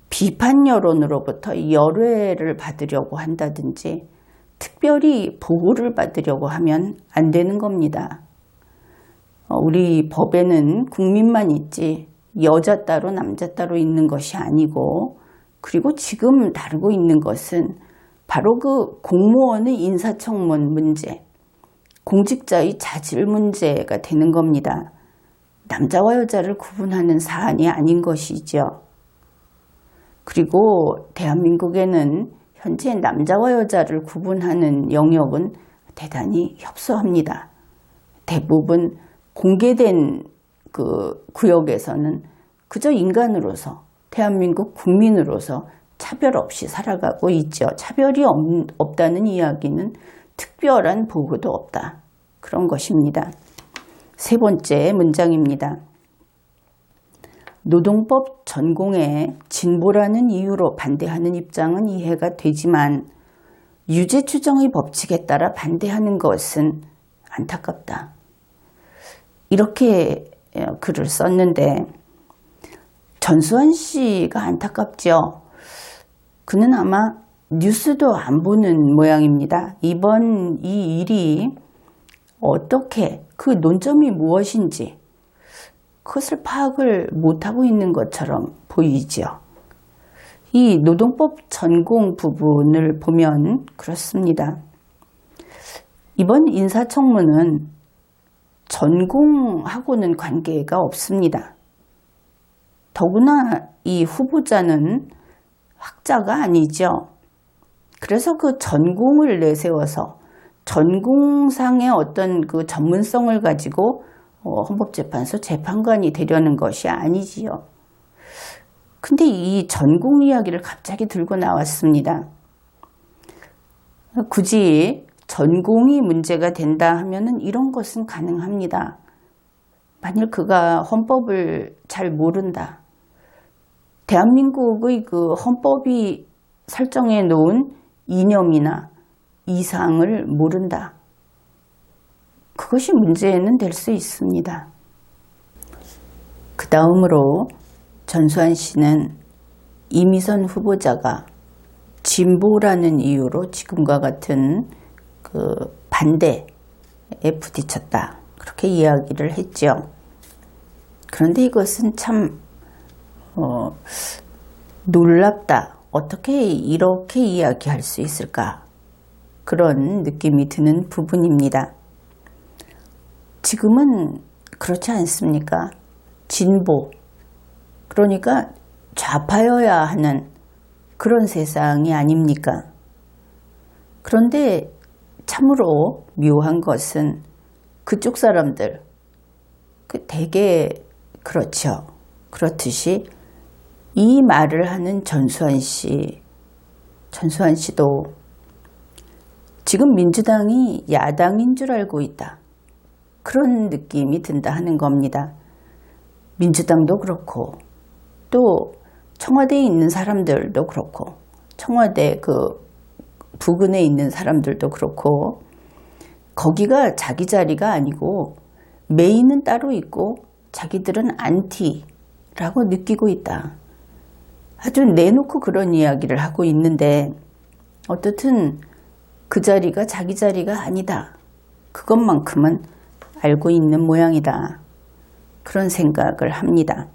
S1: 비판 여론으로부터 열애를 받으려고 한다든지 특별히 보호를 받으려고 하면 안 되는 겁니다. 우리 법에는 국민만 있지 여자 따로 남자 따로 있는 것이 아니고 그리고 지금 다루고 있는 것은 바로 그 공무원의 인사청문 문제, 공직자의 자질 문제가 되는 겁니다. 남자와 여자를 구분하는 사안이 아닌 것이죠. 그리고 대한민국에는 현재 남자와 여자를 구분하는 영역은 대단히 협소합니다. 대부분 공개된 그 구역에서는 그저 인간으로서 대한민국 국민으로서 차별 없이 살아가고 있죠. 차별이 없다는 이야기는 특별한 보호도 없다. 그런 것입니다. 세 번째 문장입니다. 노동법 전공에 진보라는 이유로 반대하는 입장은 이해가 되지만 유죄 추정의 법칙에 따라 반대하는 것은 안타깝다. 이렇게 글을 썼는데 전수환 씨가 안타깝죠. 그는 아마 뉴스도 안 보는 모양입니다. 이번 이 일이 어떻게, 그 논점이 무엇인지 그것을 파악을 못하고 있는 것처럼 보이죠. 이 노동법 전공 부분을 보면 그렇습니다. 이번 인사청문은 전공하고는 관계가 없습니다. 더구나 이 후보자는 학자가 아니죠. 그래서 그 전공을 내세워서 전공상의 어떤 그 전문성을 가지고 헌법재판소 재판관이 되려는 것이 아니지요. 근데 이 전공 이야기를 갑자기 들고 나왔습니다. 굳이 전공이 문제가 된다 하면은 이런 것은 가능합니다. 만일 그가 헌법을 잘 모른다. 대한민국의 그 헌법이 설정해 놓은 이념이나 이상을 모른다. 그것이 문제는 될 수 있습니다. 그 다음으로 전수환 씨는 이미선 후보자가 진보라는 이유로 지금과 같은 그 반대에 부딪혔다. 그렇게 이야기를 했죠. 그런데 이것은 참 놀랍다. 어떻게 이렇게 이야기할 수 있을까? 그런 느낌이 드는 부분입니다. 지금은 그렇지 않습니까? 진보, 그러니까 좌파여야 하는 그런 세상이 아닙니까? 그런데 참으로 묘한 것은 그쪽 사람들, 대개 그렇죠. 그렇듯이 이 말을 하는 전수환 씨도 지금 민주당이 야당인 줄 알고 있다. 그런 느낌이 든다 하는 겁니다. 민주당도 그렇고 또 청와대에 있는 사람들도 그렇고 청와대 그 부근에 있는 사람들도 그렇고 거기가 자기 자리가 아니고 메인은 따로 있고 자기들은 안티라고 느끼고 있다. 아주 내놓고 그런 이야기를 하고 있는데 어떻든 그 자리가 자기 자리가 아니다. 그것만큼은 알고 있는 모양이다. 그런 생각을 합니다.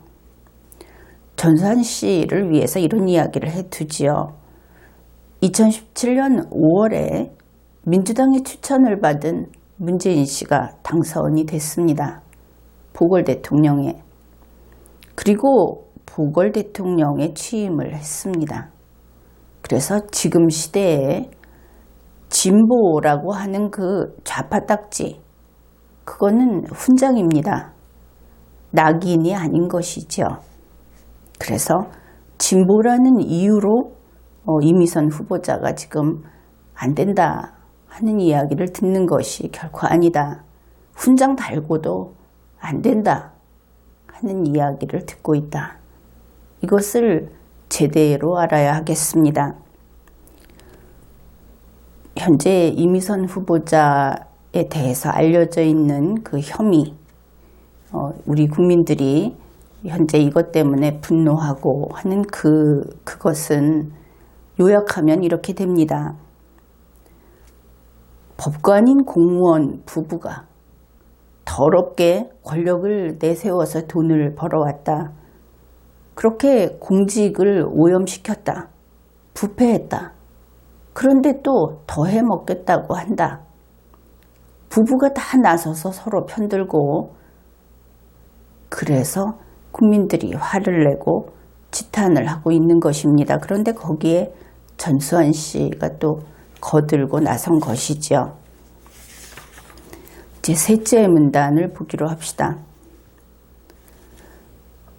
S1: 전수환 씨를 위해서 이런 이야기를 해두지요. 2017년 5월에 민주당의 추천을 받은 문재인 씨가 당선이 됐습니다. 보궐대통령에. 그리고 보궐대통령에 취임을 했습니다. 그래서 지금 시대에 진보라고 하는 그 좌파 딱지, 그거는 훈장입니다. 낙인이 아닌 것이죠. 그래서 진보라는 이유로 이미선 후보자가 지금 안 된다 하는 이야기를 듣는 것이 결코 아니다. 훈장 달고도 안 된다 하는 이야기를 듣고 있다. 이것을 제대로 알아야 하겠습니다. 현재 이미선 후보자에 대해서 알려져 있는 그 혐의, 우리 국민들이 현재 이것 때문에 분노하고 하는 그것은 요약하면 이렇게 됩니다. 법관인 공무원 부부가 더럽게 권력을 내세워서 돈을 벌어왔다. 그렇게 공직을 오염시켰다. 부패했다. 그런데 또 더해 먹겠다고 한다. 부부가 다 나서서 서로 편들고 그래서 국민들이 화를 내고 지탄을 하고 있는 것입니다. 그런데 거기에 전수환 씨가 또 거들고 나선 것이죠. 이제 셋째 문단을 보기로 합시다.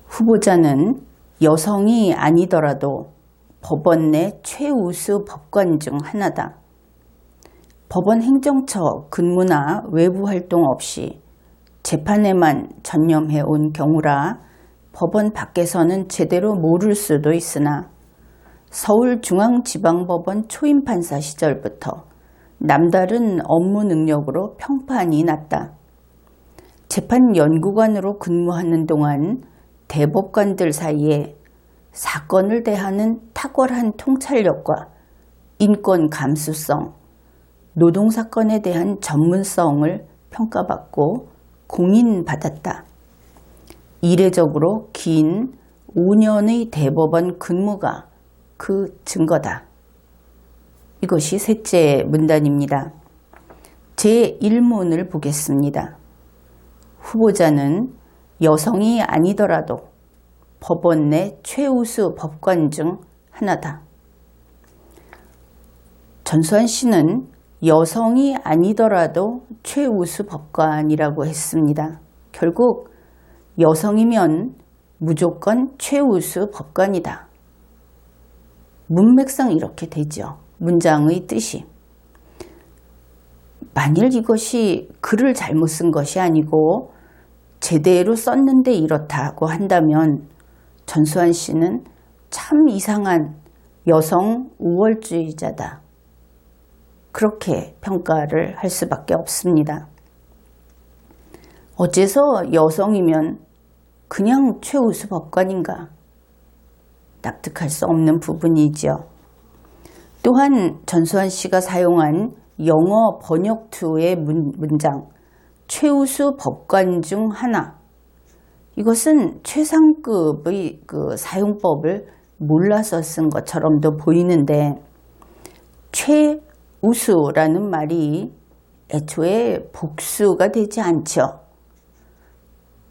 S1: 후보자는 여성이 아니더라도 법원 내 최우수 법관 중 하나다. 법원 행정처 근무나 외부 활동 없이 재판에만 전념해 온 경우라 법원 밖에서는 제대로 모를 수도 있으나 서울중앙지방법원 초임판사 시절부터 남다른 업무 능력으로 평판이 났다. 재판연구관으로 근무하는 동안 대법관들 사이에 사건을 대하는 탁월한 통찰력과 인권 감수성, 노동사건에 대한 전문성을 평가받고 공인받았다. 이례적으로 긴 5년의 대법원 근무가 그 증거다. 이것이 셋째 문단입니다. 제1문을 보겠습니다. 후보자는 여성이 아니더라도 법원 내 최우수 법관 중 하나다. 전수환 씨는 여성이 아니더라도 최우수 법관이라고 했습니다. 결국 여성이면 무조건 최우수 법관이다. 문맥상 이렇게 되죠. 문장의 뜻이. 만일 이것이 글을 잘못 쓴 것이 아니고 제대로 썼는데 이렇다고 한다면 전수환 씨는 참 이상한 여성 우월주의자다. 그렇게 평가를 할 수밖에 없습니다. 어째서 여성이면 그냥 최우수 법관인가? 납득할 수 없는 부분이죠. 또한 전수환 씨가 사용한 영어 번역투의 문장 최우수 법관 중 하나, 이것은 최상급의 그 사용법을 몰라서 쓴 것처럼도 보이는데 최우수라는 말이 애초에 복수가 되지 않죠.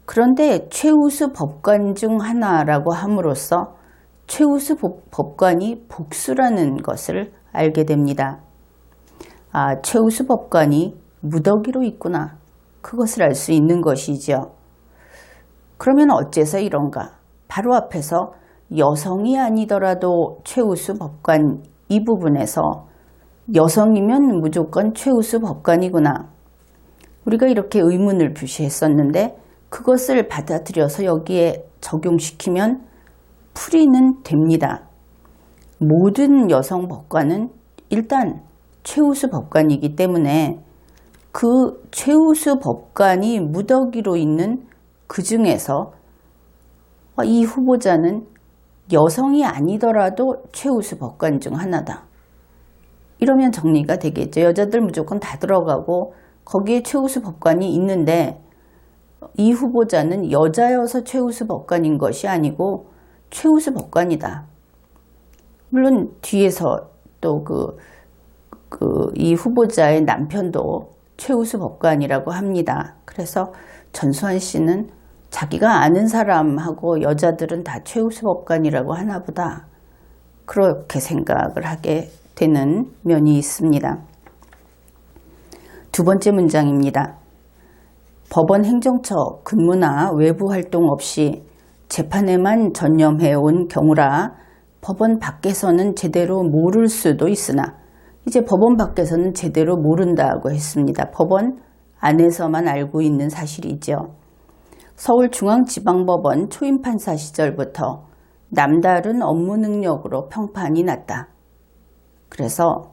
S1: 그런데 최우수 법관 중 하나라고 함으로써 최우수 법관이 복수라는 것을 알게 됩니다. 아, 최우수 법관이 무더기로 있구나. 그것을 알 수 있는 것이죠. 그러면 어째서 이런가? 바로 앞에서 여성이 아니더라도 최우수 법관 이 부분에서 여성이면 무조건 최우수 법관이구나. 우리가 이렇게 의문을 표시했었는데 그것을 받아들여서 여기에 적용시키면 풀이는 됩니다. 모든 여성 법관은 일단 최우수 법관이기 때문에 그 최우수 법관이 무더기로 있는 그 중에서 이 후보자는 여성이 아니더라도 최우수 법관 중 하나다. 이러면 정리가 되겠죠. 여자들 무조건 다 들어가고 거기에 최우수 법관이 있는데 이 후보자는 여자여서 최우수 법관인 것이 아니고 최우수 법관이다. 물론 뒤에서 또 이 후보자의 남편도 최우수 법관이라고 합니다. 그래서 전수환 씨는 자기가 아는 사람하고 여자들은 다 최우수 법관이라고 하나 보다. 그렇게 생각을 하게 되는 면이 있습니다. 두 번째 문장입니다. 법원 행정처 근무나 외부 활동 없이 재판에만 전념해온 경우라 법원 밖에서는 제대로 모를 수도 있으나 이제 법원 밖에서는 제대로 모른다고 했습니다. 법원 안에서만 알고 있는 사실이죠. 서울중앙지방법원 초임판사 시절부터 남다른 업무 능력으로 평판이 났다. 그래서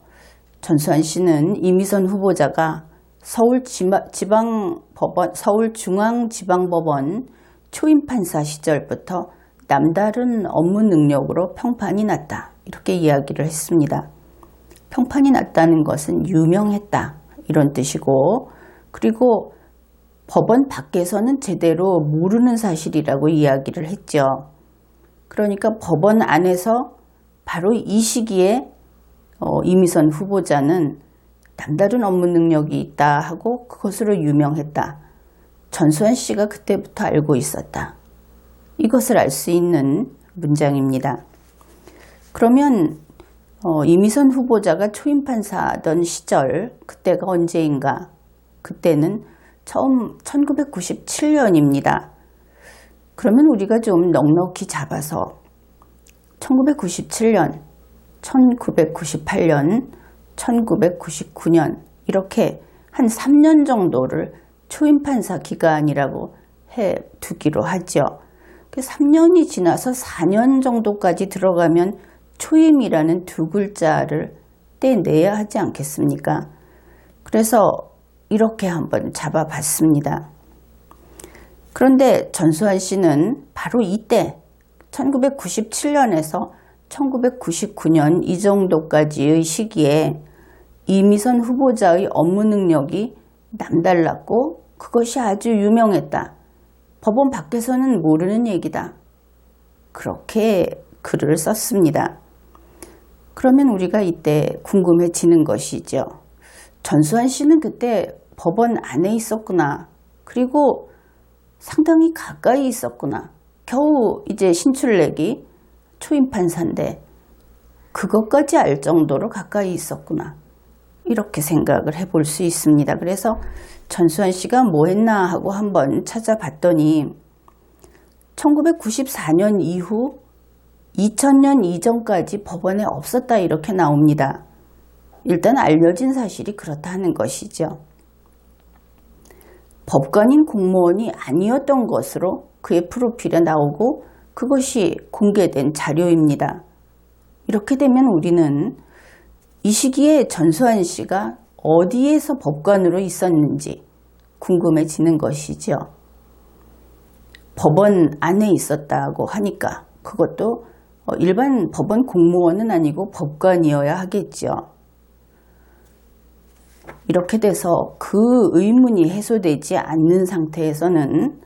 S1: 전수환 씨는 이미선 후보자가 서울중앙지방법원 초임판사 시절부터 남다른 업무 능력으로 평판이 났다. 이렇게 이야기를 했습니다. 평판이 났다는 것은 유명했다. 이런 뜻이고, 그리고 법원 밖에서는 제대로 모르는 사실이라고 이야기를 했죠. 그러니까 법원 안에서 바로 이 시기에 이미선 후보자는 남다른 업무 능력이 있다 하고 그것으로 유명했다. 전수환 씨가 그때부터 알고 있었다. 이것을 알 수 있는 문장입니다. 그러면 이미선 후보자가 초임판사던 시절, 그때가 언제인가? 그때는 처음 1997년입니다. 그러면 우리가 좀 넉넉히 잡아서 1997년, 1998년, 1999년 이렇게 한 3년 정도를 초임판사 기간이라고 해두기로 하죠. 3년이 지나서 4년 정도까지 들어가면 초임이라는 두 글자를 떼내야 하지 않겠습니까? 그래서 이렇게 한번 잡아봤습니다. 그런데 전수환 씨는 바로 이때 1997년에서 1999년 이 정도까지의 시기에 이미선 후보자의 업무 능력이 남달랐고 그것이 아주 유명했다. 법원 밖에서는 모르는 얘기다. 그렇게 글을 썼습니다. 그러면 우리가 이때 궁금해지는 것이죠. 전수환 씨는 그때 법원 안에 있었구나. 그리고 상당히 가까이 있었구나. 겨우 이제 신출내기 초임 판사인데 그것까지 알 정도로 가까이 있었구나. 이렇게 생각을 해볼 수 있습니다. 그래서 전수환 씨가 뭐 했나 하고 한번 찾아봤더니 1994년 이후 2000년 이전까지 법원에 없었다 이렇게 나옵니다. 일단 알려진 사실이 그렇다는 것이죠. 법관인 공무원이 아니었던 것으로 그의 프로필에 나오고 그것이 공개된 자료입니다. 이렇게 되면 우리는 이 시기에 전수환 씨가 어디에서 법관으로 있었는지 궁금해지는 것이죠. 법원 안에 있었다고 하니까 그것도 일반 법원 공무원은 아니고 법관이어야 하겠죠. 이렇게 돼서 그 의문이 해소되지 않는 상태에서는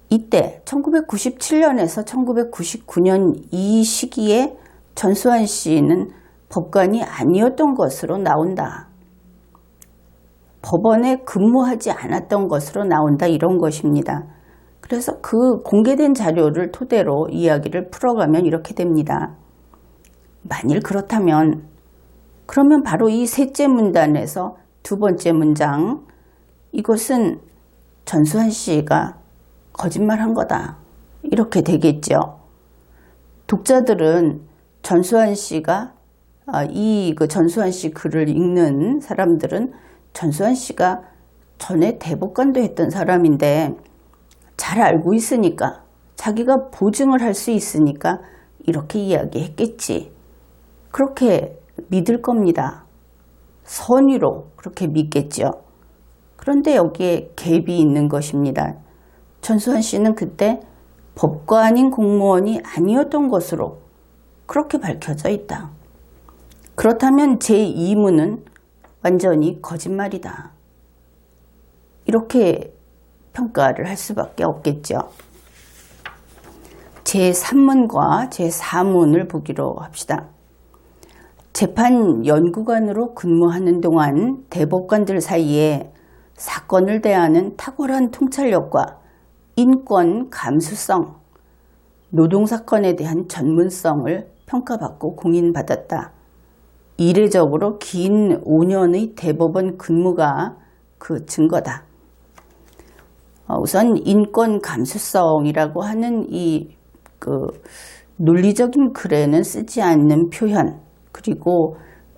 S1: 이때 1997년에서 1999년 이 시기에 전수환 씨는 법관이 아니었던 것으로 나온다. 법원에 근무하지 않았던 것으로 나온다 이런 것입니다. 그래서 그 공개된 자료를 토대로 이야기를 풀어가면 이렇게 됩니다. 만일 그렇다면 그러면 바로 이 셋째 문단에서 두 번째 문장 이것은 전수환 씨가 거짓말한 거다. 이렇게 되겠죠. 독자들은 전수환 씨가 전수환 씨 글을 읽는 사람들은 전수환 씨가 전에 대법관도 했던 사람인데 잘 알고 있으니까 자기가 보증을 할 수 있으니까 이렇게 이야기했겠지. 그렇게 믿을 겁니다. 선의로 그렇게 믿겠죠. 그런데 여기에 갭이 있는 것입니다. 전수환 씨는 그때 법관인 공무원이 아니었던 것으로 그렇게 밝혀져 있다. 그렇다면 제2문은 완전히 거짓말이다. 이렇게 평가를 할 수밖에 없겠죠. 제3문과 제4문을 보기로 합시다. 재판연구관으로 근무하는 동안 대법관들 사이에 사건을 대하는 탁월한 통찰력과 인권 감수성, 노동사건에 대한 전문성을 평가받고 공인받았다. 이례적으로 긴 5년의 대법원 근무가 그 증거다. 우선 인권 감수성이라고 하는 이 논리적인 글에는 쓰지 않는 표현, 그리고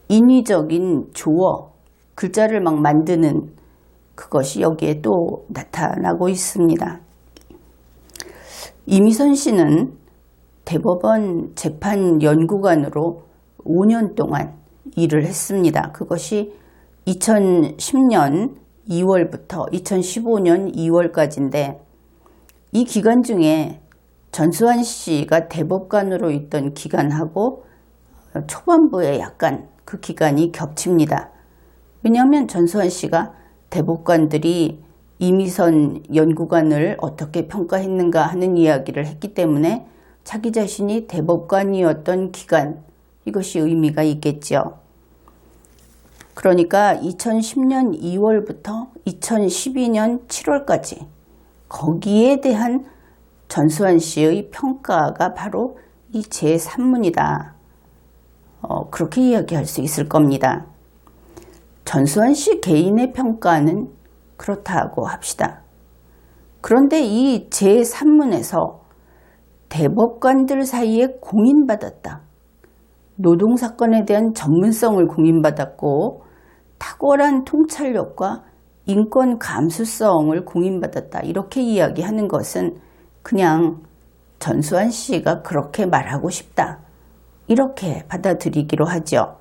S1: 인위적인 조어, 글자를 막 만드는 그것이 여기에 또 나타나고 있습니다. 이미선 씨는 대법원 재판연구관으로 5년 동안 일을 했습니다. 그것이 2010년 2월부터 2015년 2월까지인데 이 기간 중에 전수환 씨가 대법관으로 있던 기간하고 초반부에 약간 그 기간이 겹칩니다. 왜냐하면 전수환 씨가 대법관들이 이미선 연구관을 어떻게 평가했는가 하는 이야기를 했기 때문에 자기 자신이 대법관이었던 기간, 이것이 의미가 있겠죠. 그러니까 2010년 2월부터 2012년 7월까지 거기에 대한 전수환 씨의 평가가 바로 이 제3문이다. 그렇게 이야기할 수 있을 겁니다. 전수환 씨 개인의 평가는 그렇다고 합시다. 그런데 이 제3문에서 대법관들 사이에 공인받았다. 노동사건에 대한 전문성을 공인받았고 탁월한 통찰력과 인권 감수성을 공인받았다. 이렇게 이야기하는 것은 그냥 전수환 씨가 그렇게 말하고 싶다. 이렇게 받아들이기로 하죠.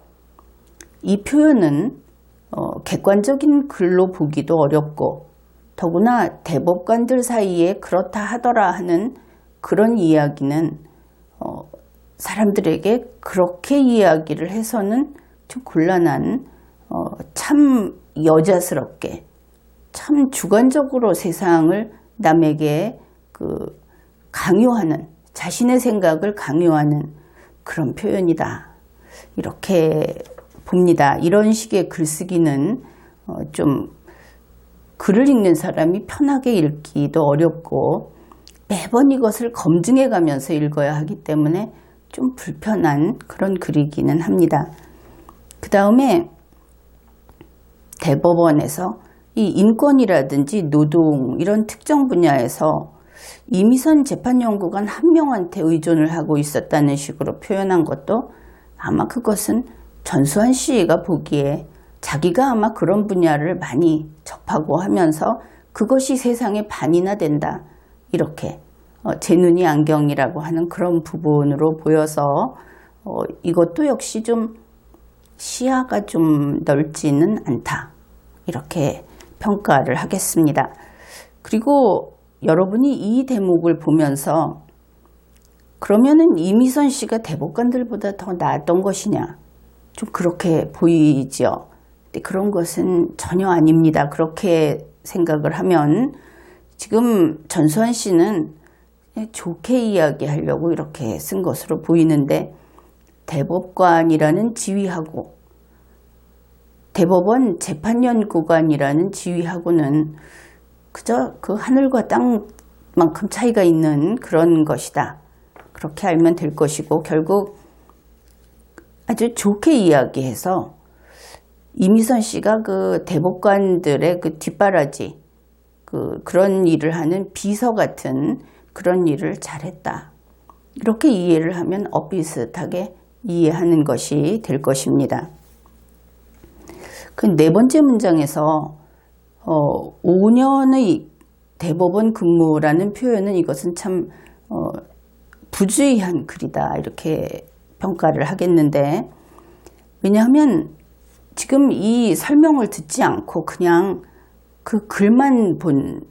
S1: 이 표현은 객관적인 글로 보기도 어렵고 더구나 대법관들 사이에 그렇다 하더라 하는 그런 이야기는 사람들에게 그렇게 이야기를 해서는 좀 곤란한 참 여자스럽게 참 주관적으로 세상을 남에게 강요하는 자신의 생각을 강요하는 그런 표현이다. 이렇게 봅니다. 이런 식의 글쓰기는 좀 글을 읽는 사람이 편하게 읽기도 어렵고 매번 이것을 검증해 가면서 읽어야 하기 때문에 좀 불편한 그런 글이기는 합니다. 그 다음에 대법원에서 이 인권이라든지 노동 이런 특정 분야에서 이미선 재판연구관 한 명한테 의존을 하고 있었다는 식으로 표현한 것도 아마 그것은 전수환 씨가 보기에 자기가 아마 그런 분야를 많이 접하고 하면서 그것이 세상에 반이나 된다. 이렇게 제 눈이 안경이라고 하는 그런 부분으로 보여서 이것도 역시 좀 시야가 좀 넓지는 않다. 이렇게 평가를 하겠습니다. 그리고 여러분이 이 대목을 보면서 그러면은 이미선 씨가 대법관들보다 더 나았던 것이냐? 좀 그렇게 보이죠. 근데 그런 것은 전혀 아닙니다. 그렇게 생각을 하면 지금 전수환 씨는 좋게 이야기하려고 이렇게 쓴 것으로 보이는데 대법관이라는 지위하고 대법원 재판연구관이라는 지위하고는 그저 그 하늘과 땅만큼 차이가 있는 그런 것이다. 그렇게 알면 될 것이고 결국 아주 좋게 이야기해서 이미선 씨가 그 대법관들의 그 뒷바라지 그런 일을 하는 비서 같은 그런 일을 잘했다. 이렇게 이해를 하면 엇비슷하게 이해하는 것이 될 것입니다. 그 네 번째 문장에서 5년의 대법원 근무라는 표현은 이것은 참 부주의한 글이다 이렇게 평가를 하겠는데 왜냐하면 지금 이 설명을 듣지 않고 그냥 그 글만 본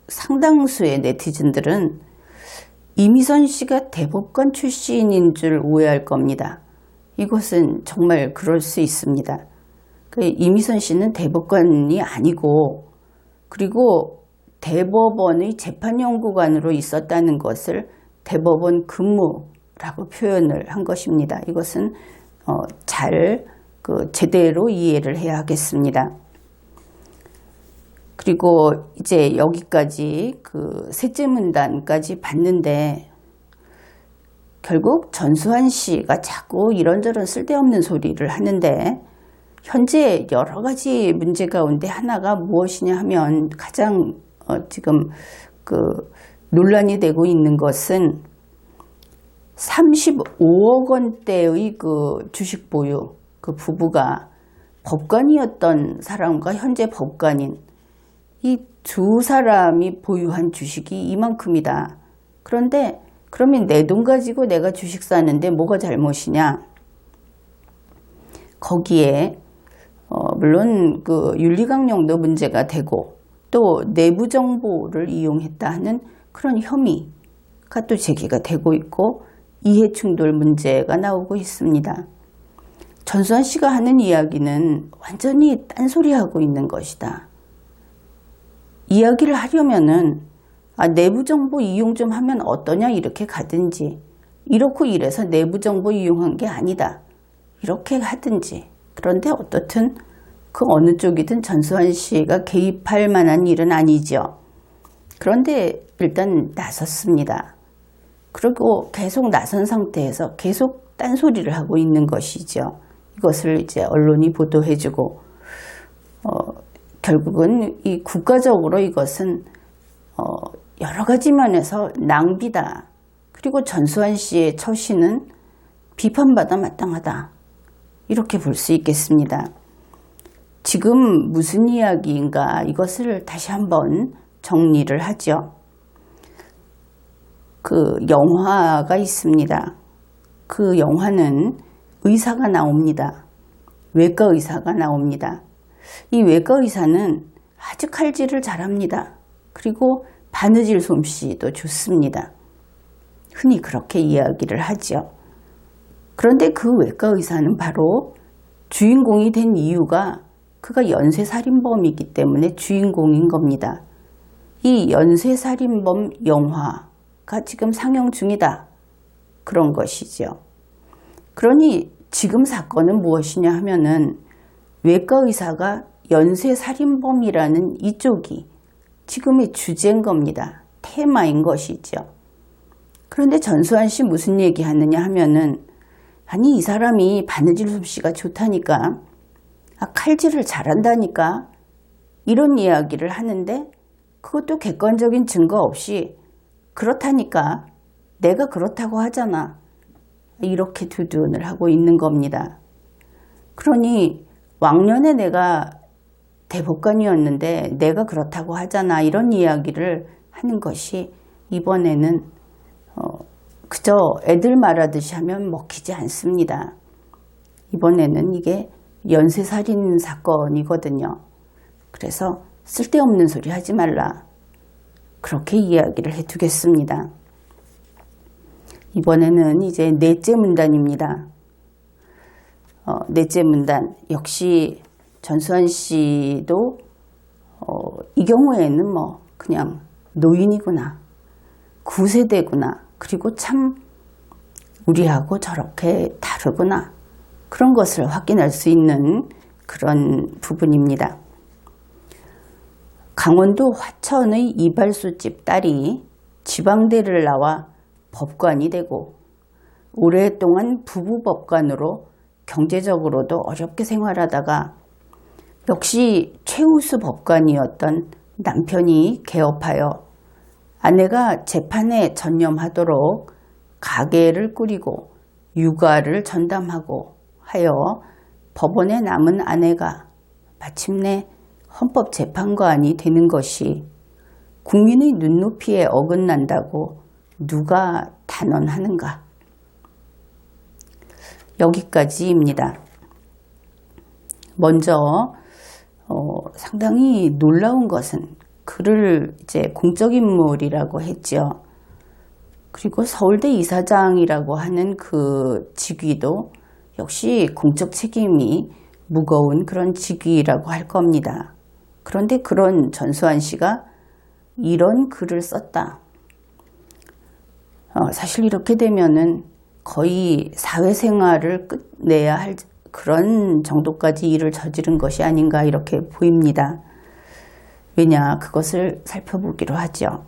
S1: 상당수의 네티즌들은 이미선 씨가 대법관 출신인 줄 오해할 겁니다. 이것은 정말 그럴 수 있습니다. 이미선 씨는 대법관이 아니고 그리고 대법원의 재판연구관으로 있었다는 것을 대법원 근무라고 표현을 한 것입니다. 이것은 잘 제대로 이해를 해야 하겠습니다. 그리고 이제 여기까지 셋째 문단까지 봤는데 결국 전수환 씨가 자꾸 이런저런 쓸데없는 소리를 하는데 현재 여러 가지 문제 가운데 하나가 무엇이냐 하면 가장 지금 논란이 되고 있는 것은 35억 원대의 주식 보유 부부가 법관이었던 사람과 현재 법관인 이 두 사람이 보유한 주식이 이만큼이다. 그런데 그러면 내 돈 가지고 내가 주식 사는데 뭐가 잘못이냐? 거기에 물론 윤리강령도 문제가 되고 또 내부 정보를 이용했다 하는 그런 혐의가 또 제기가 되고 있고 이해충돌 문제가 나오고 있습니다. 전수환 씨가 하는 이야기는 완전히 딴소리하고 있는 것이다. 이야기를 하려면은 내부 정보 이용 좀 하면 어떠냐 이렇게 가든지 이렇고 이래서 내부 정보 이용한 게 아니다. 이렇게 하든지 그런데 어떻든 그 어느 쪽이든 전수환 씨가 개입할 만한 일은 아니죠. 그런데 일단 나섰습니다. 그리고 계속 나선 상태에서 계속 딴소리를 하고 있는 것이죠. 이것을 이제 언론이 보도해주고 결국은 이 국가적으로 이것은 여러 가지 면에서 낭비다. 그리고 전수환 씨의 처신은 비판받아 마땅하다. 이렇게 볼 수 있겠습니다. 지금 무슨 이야기인가 이것을 다시 한번 정리를 하죠. 영화가 있습니다. 그 영화는 의사가 나옵니다. 외과 의사가 나옵니다. 이 외과 의사는 아주 칼질을 잘합니다. 그리고 바느질 솜씨도 좋습니다. 흔히 그렇게 이야기를 하죠. 그런데 그 외과 의사는 바로 주인공이 된 이유가 그가 연쇄살인범이기 때문에 주인공인 겁니다. 이 연쇄살인범 영화가 지금 상영 중이다. 그런 것이죠. 그러니 지금 사건은 무엇이냐 하면은 외과 의사가 연쇄살인범이라는 이쪽이 지금의 주제인 겁니다. 테마인 것이죠. 그런데 전수환 씨 무슨 얘기 하느냐 하면은 아니 이 사람이 바느질 솜씨가 좋다니까 칼질을 잘한다니까 이런 이야기를 하는데 그것도 객관적인 증거 없이 그렇다니까 내가 그렇다고 하잖아 이렇게 두둔을 하고 있는 겁니다. 그러니 왕년에 내가 대법관이었는데 내가 그렇다고 하잖아 이런 이야기를 하는 것이 이번에는 그저 애들 말하듯이 하면 먹히지 않습니다. 이번에는 이게 연쇄살인 사건이거든요. 그래서 쓸데없는 소리 하지 말라. 그렇게 이야기를 해두겠습니다. 이번에는 이제 넷째 문단입니다. 넷째 문단 역시 전수환 씨도 이 경우에는 뭐 그냥 노인이구나. 9세대구나. 그리고 참 우리하고 저렇게 다르구나. 그런 것을 확인할 수 있는 그런 부분입니다. 강원도 화천의 이발소집 딸이 지방대를 나와 법관이 되고 오랫동안 부부법관으로 경제적으로도 어렵게 생활하다가 역시 최우수 법관이었던 남편이 개업하여 아내가 재판에 전념하도록 가게를 꾸리고 육아를 전담하고 하여 법원에 남은 아내가 마침내 헌법재판관이 되는 것이 국민의 눈높이에 어긋난다고 누가 단언하는가? 여기까지입니다. 먼저 상당히 놀라운 것은 그를 이제 공적인물이라고 했죠. 그리고 서울대 이사장이라고 하는 그 직위도 역시 공적 책임이 무거운 그런 직위라고 할 겁니다. 그런데 그런 전수환 씨가 이런 글을 썼다. 사실 이렇게 되면은 거의 사회생활을 끝내야 할 그런 정도까지 일을 저지른 것이 아닌가 이렇게 보입니다. 왜냐 그것을 살펴보기로 하죠.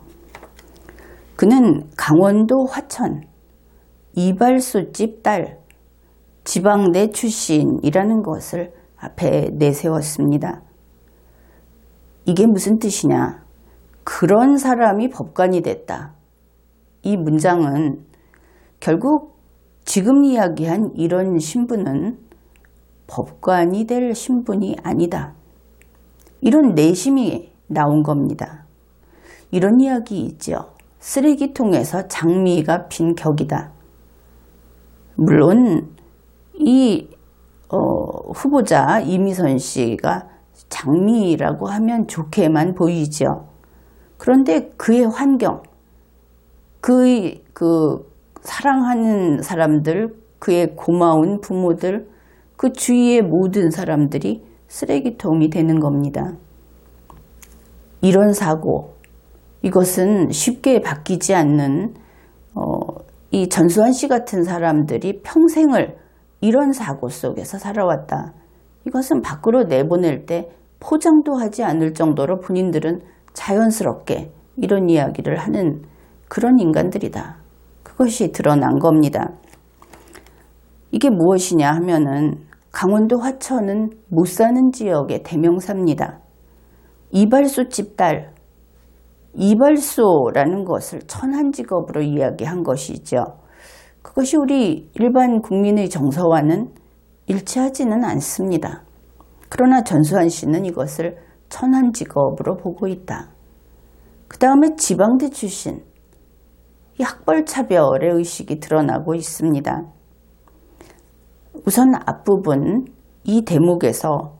S1: 그는 강원도 화천 이발소집 딸 지방대 출신이라는 것을 앞에 내세웠습니다. 이게 무슨 뜻이냐? 그런 사람이 법관이 됐다. 이 문장은 결국 지금 이야기한 이런 신분은 법관이 될 신분이 아니다. 이런 내심이 나온 겁니다. 이런 이야기 있죠. 쓰레기통에서 장미가 핀 격이다. 물론 이 후보자 이미선 씨가 장미라고 하면 좋게만 보이죠. 그런데 그의 환경, 그의 사랑하는 사람들, 그의 고마운 부모들, 그 주위의 모든 사람들이 쓰레기통이 되는 겁니다. 이런 사고, 이것은 쉽게 바뀌지 않는 이 전수환 씨 같은 사람들이 평생을 이런 사고 속에서 살아왔다. 이것은 밖으로 내보낼 때 포장도 하지 않을 정도로 본인들은 자연스럽게 이런 이야기를 하는 그런 인간들이다. 그것이 드러난 겁니다. 이게 무엇이냐 하면은 강원도 화천은 못 사는 지역의 대명사입니다. 이발소집 딸, 이발소라는 것을 천한 직업으로 이야기한 것이죠. 그것이 우리 일반 국민의 정서와는 일치하지는 않습니다. 그러나 전수환 씨는 이것을 천한 직업으로 보고 있다. 그 다음에 지방대 출신, 이 학벌차별의 의식이 드러나고 있습니다. 우선 앞부분 이 대목에서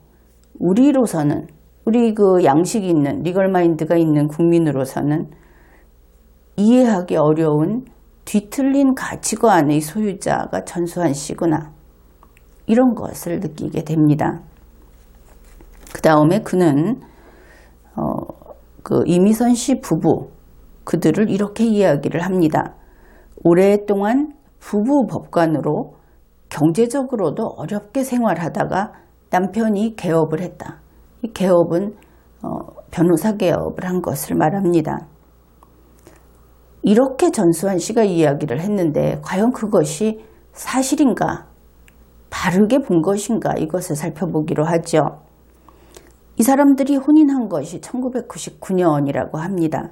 S1: 우리로서는 우리 그 양식이 있는 리걸 마인드가 있는 국민으로서는 이해하기 어려운 뒤틀린 가치관의 소유자가 전수환 씨구나. 이런 것을 느끼게 됩니다. 그 다음에 그는 그 이미선 씨 부부, 그들을 이렇게 이야기를 합니다. 오랫동안 부부 법관으로 경제적으로도 어렵게 생활하다가 남편이 개업을 했다. 이 개업은 변호사 개업을 한 것을 말합니다. 이렇게 전수환 씨가 이야기를 했는데 과연 그것이 사실인가? 바르게 본 것인가? 이것을 살펴보기로 하죠. 이 사람들이 혼인한 것이 1999년이라고 합니다.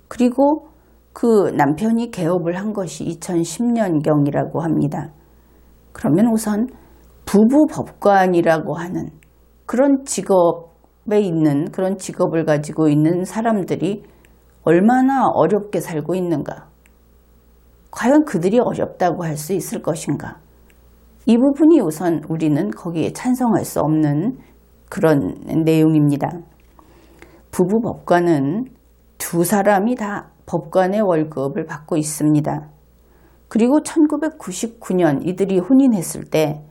S1: 그리고 그 남편이 개업을 한 것이 2010년경이라고 합니다. 그러면 우선 부부 법관이라고 하는 그런 직업에 있는, 그런 직업을 가지고 있는 사람들이 얼마나 어렵게 살고 있는가? 과연 그들이 어렵다고 할 수 있을 것인가? 이 부분이 우선 우리는 거기에 찬성할 수 없는 그런 내용입니다. 부부 법관은 두 사람이 다 법관의 월급을 받고 있습니다. 그리고 1999년 이들이 혼인했을 때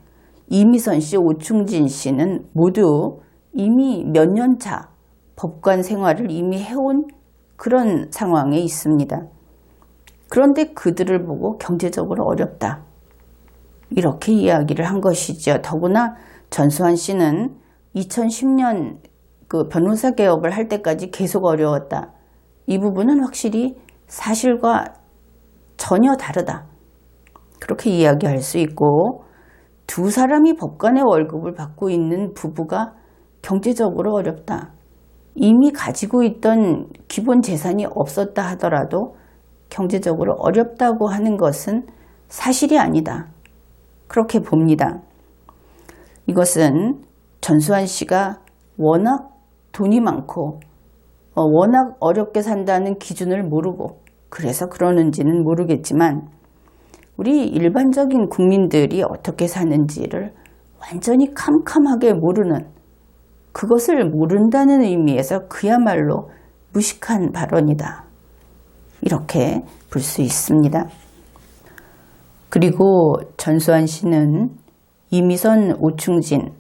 S1: 이미선 씨, 오충진 씨는 모두 이미 몇 년 차 법관 생활을 이미 해온 그런 상황에 있습니다. 그런데 그들을 보고 경제적으로 어렵다. 이렇게 이야기를 한 것이죠. 더구나 전수환 씨는 2010년 그 변호사 개업을 할 때까지 계속 어려웠다. 이 부분은 확실히 사실과 전혀 다르다. 그렇게 이야기할 수 있고, 두 사람이 법관의 월급을 받고 있는 부부가 경제적으로 어렵다. 이미 가지고 있던 기본 재산이 없었다 하더라도 경제적으로 어렵다고 하는 것은 사실이 아니다. 그렇게 봅니다. 이것은 전수환 씨가 워낙 돈이 많고 워낙 어렵게 산다는 기준을 모르고 그래서 그러는지는 모르겠지만 우리 일반적인 국민들이 어떻게 사는지를 완전히 캄캄하게 모르는, 그것을 모른다는 의미에서 그야말로 무식한 발언이다. 이렇게 볼 수 있습니다. 그리고 전수환 씨는 이미선, 오충진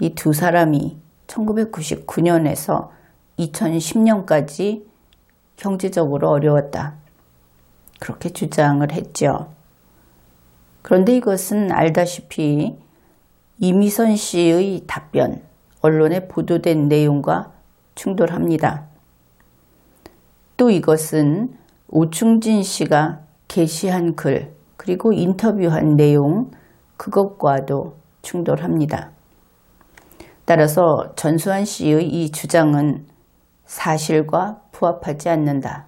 S1: 이 두 사람이 1999년에서 2010년까지 경제적으로 어려웠다. 그렇게 주장을 했죠. 그런데 이것은 알다시피 이미선 씨의 답변, 언론에 보도된 내용과 충돌합니다. 또 이것은 오충진 씨가 게시한 글, 그리고 인터뷰한 내용, 그것과도 충돌합니다. 따라서 전수환 씨의 이 주장은 사실과 부합하지 않는다.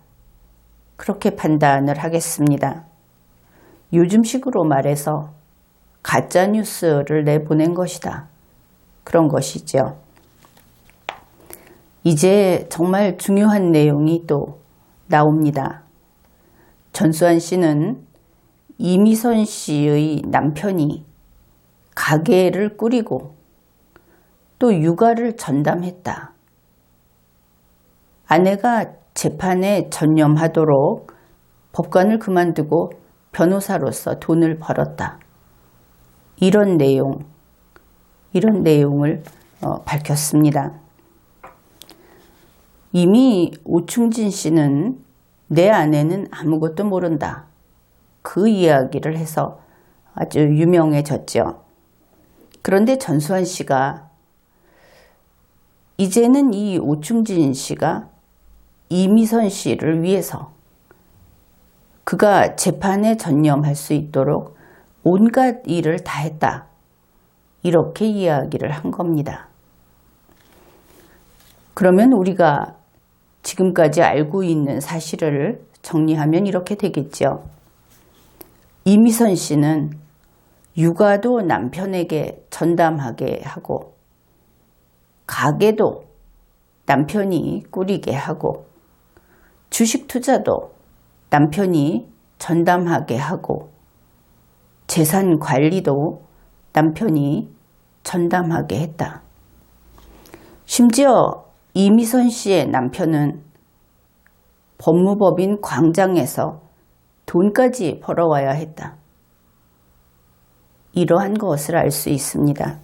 S1: 그렇게 판단을 하겠습니다. 요즘식으로 말해서 가짜뉴스를 내보낸 것이다. 그런 것이죠. 이제 정말 중요한 내용이 또 나옵니다. 전수환 씨는 이미선 씨의 남편이 가게를 꾸리고 또 육아를 전담했다. 아내가 재판에 전념하도록 법관을 그만두고 변호사로서 돈을 벌었다. 이런 내용을 밝혔습니다. 이미 오충진 씨는 내 아내는 아무것도 모른다. 그 이야기를 해서 아주 유명해졌죠. 그런데 전수환 씨가 이제는 이 오충진 씨가 이미선 씨를 위해서 그가 재판에 전념할 수 있도록 온갖 일을 다 했다. 이렇게 이야기를 한 겁니다. 그러면 우리가 지금까지 알고 있는 사실을 정리하면 이렇게 되겠죠. 이미선 씨는 육아도 남편에게 전담하게 하고 가게도 남편이 꾸리게 하고 주식 투자도 남편이 전담하게 하고 재산 관리도 남편이 전담하게 했다. 심지어 이미선 씨의 남편은 법무법인 광장에서 돈까지 벌어와야 했다. 이러한 것을 알 수 있습니다.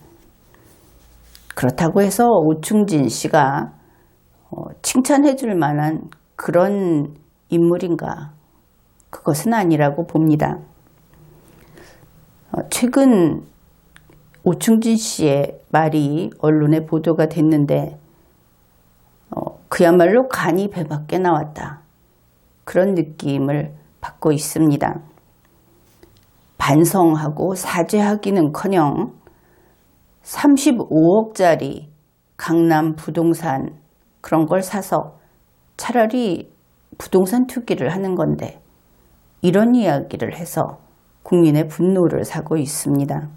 S1: 그렇다고 해서 오충진 씨가 칭찬해 줄 만한 그런 인물인가? 그것은 아니라고 봅니다. 최근 오충진 씨의 말이 언론에 보도가 됐는데 그야말로 간이 배 밖에 나왔다. 그런 느낌을 받고 있습니다. 반성하고 사죄하기는커녕 35억짜리 강남 부동산 그런 걸 사서 차라리 부동산 투기를 하는 건데 이런 이야기를 해서 국민의 분노를 사고 있습니다.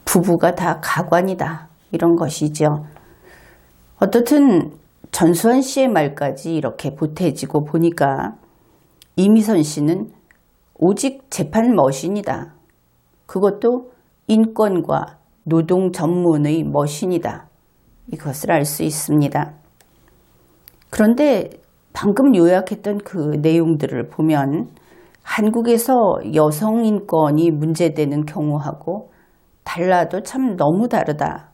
S1: 부부가 다 가관이다. 이런 것이죠. 어떻든 전수환 씨의 말까지 이렇게 보태지고 보니까 이미선 씨는 오직 재판 머신이다. 그것도 인권과 노동 전문의 머신이다. 이것을 알 수 있습니다. 그런데 방금 요약했던 그 내용들을 보면 한국에서 여성 인권이 문제되는 경우하고 달라도 참 너무 다르다.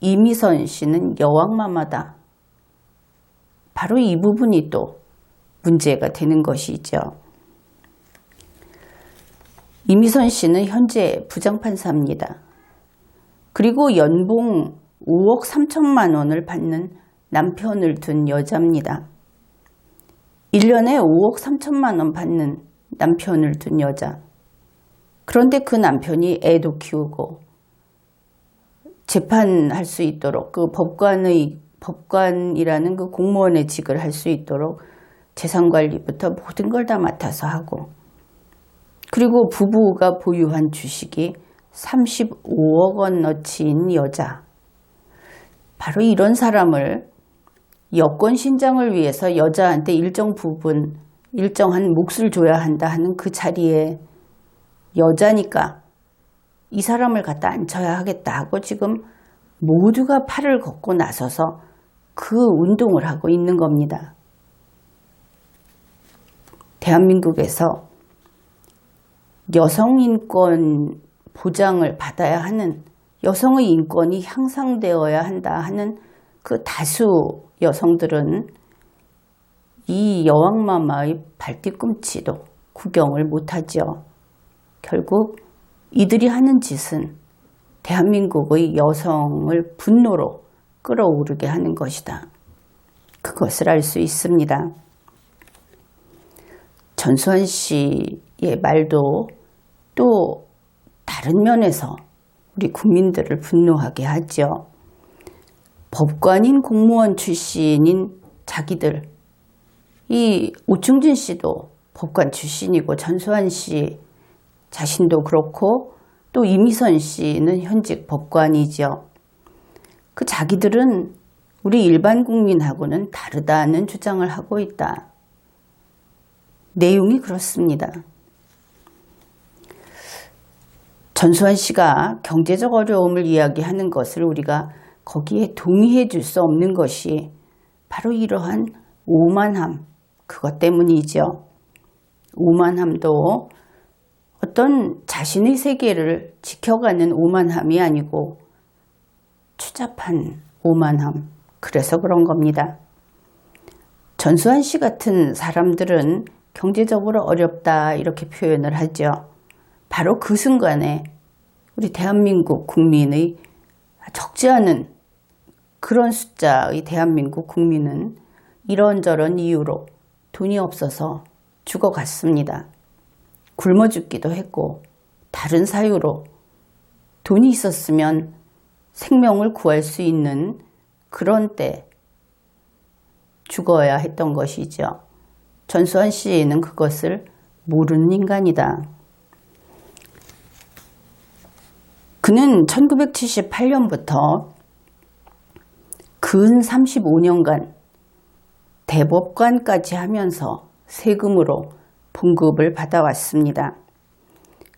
S1: 이미선 씨는 여왕마마다. 바로 이 부분이 또 문제가 되는 것이죠. 이미선 씨는 현재 부장판사입니다. 그리고 연봉 5억 3천만 원을 받는 남편을 둔 여자입니다. 1년에 5억 3천만 원 받는 남편을 둔 여자. 그런데 그 남편이 애도 키우고 재판할 수 있도록 그 법관이라는 그 공무원의 직을 할 수 있도록 재산관리부터 모든 걸 다 맡아서 하고 그리고 부부가 보유한 주식이 35억 원어치인 여자. 바로 이런 사람을 여권 신장을 위해서 여자한테 일정 부분, 일정한 몫을 줘야 한다 하는 그 자리에 여자니까 이 사람을 갖다 앉혀야 하겠다 하고 지금 모두가 팔을 걷고 나서서 그 운동을 하고 있는 겁니다. 대한민국에서 여성 인권 보장을 받아야 하는 여성의 인권이 향상되어야 한다 하는 그 다수 여성들은 이 여왕마마의 발뒤꿈치도 구경을 못하죠. 결국 이들이 하는 짓은 대한민국의 여성을 분노로 끌어오르게 하는 것이다. 그것을 알 수 있습니다. 전수환 씨의 말도 또 다른 면에서 우리 국민들을 분노하게 하죠. 법관인 공무원 출신인 자기들, 이 오충진 씨도 법관 출신이고 전수환 씨 자신도 그렇고 또 이미선 씨는 현직 법관이죠. 그 자기들은 우리 일반 국민하고는 다르다는 주장을 하고 있다. 내용이 그렇습니다. 전수환 씨가 경제적 어려움을 이야기하는 것을 우리가 거기에 동의해 줄 수 없는 것이 바로 이러한 오만함, 그것 때문이죠. 오만함도 어떤 자신의 세계를 지켜가는 오만함이 아니고 추잡한 오만함, 그래서 그런 겁니다. 전수환 씨 같은 사람들은 경제적으로 어렵다 이렇게 표현을 하죠. 바로 그 순간에 우리 대한민국 국민의 적지 않은 그런 숫자의 대한민국 국민은 이런저런 이유로 돈이 없어서 죽어갔습니다. 굶어 죽기도 했고 다른 사유로 돈이 있었으면 생명을 구할 수 있는 그런 때 죽어야 했던 것이죠. 전수환 씨는 그것을 모르는 인간이다. 그는 1978년부터 근 35년간 대법관까지 하면서 세금으로 봉급을 받아왔습니다.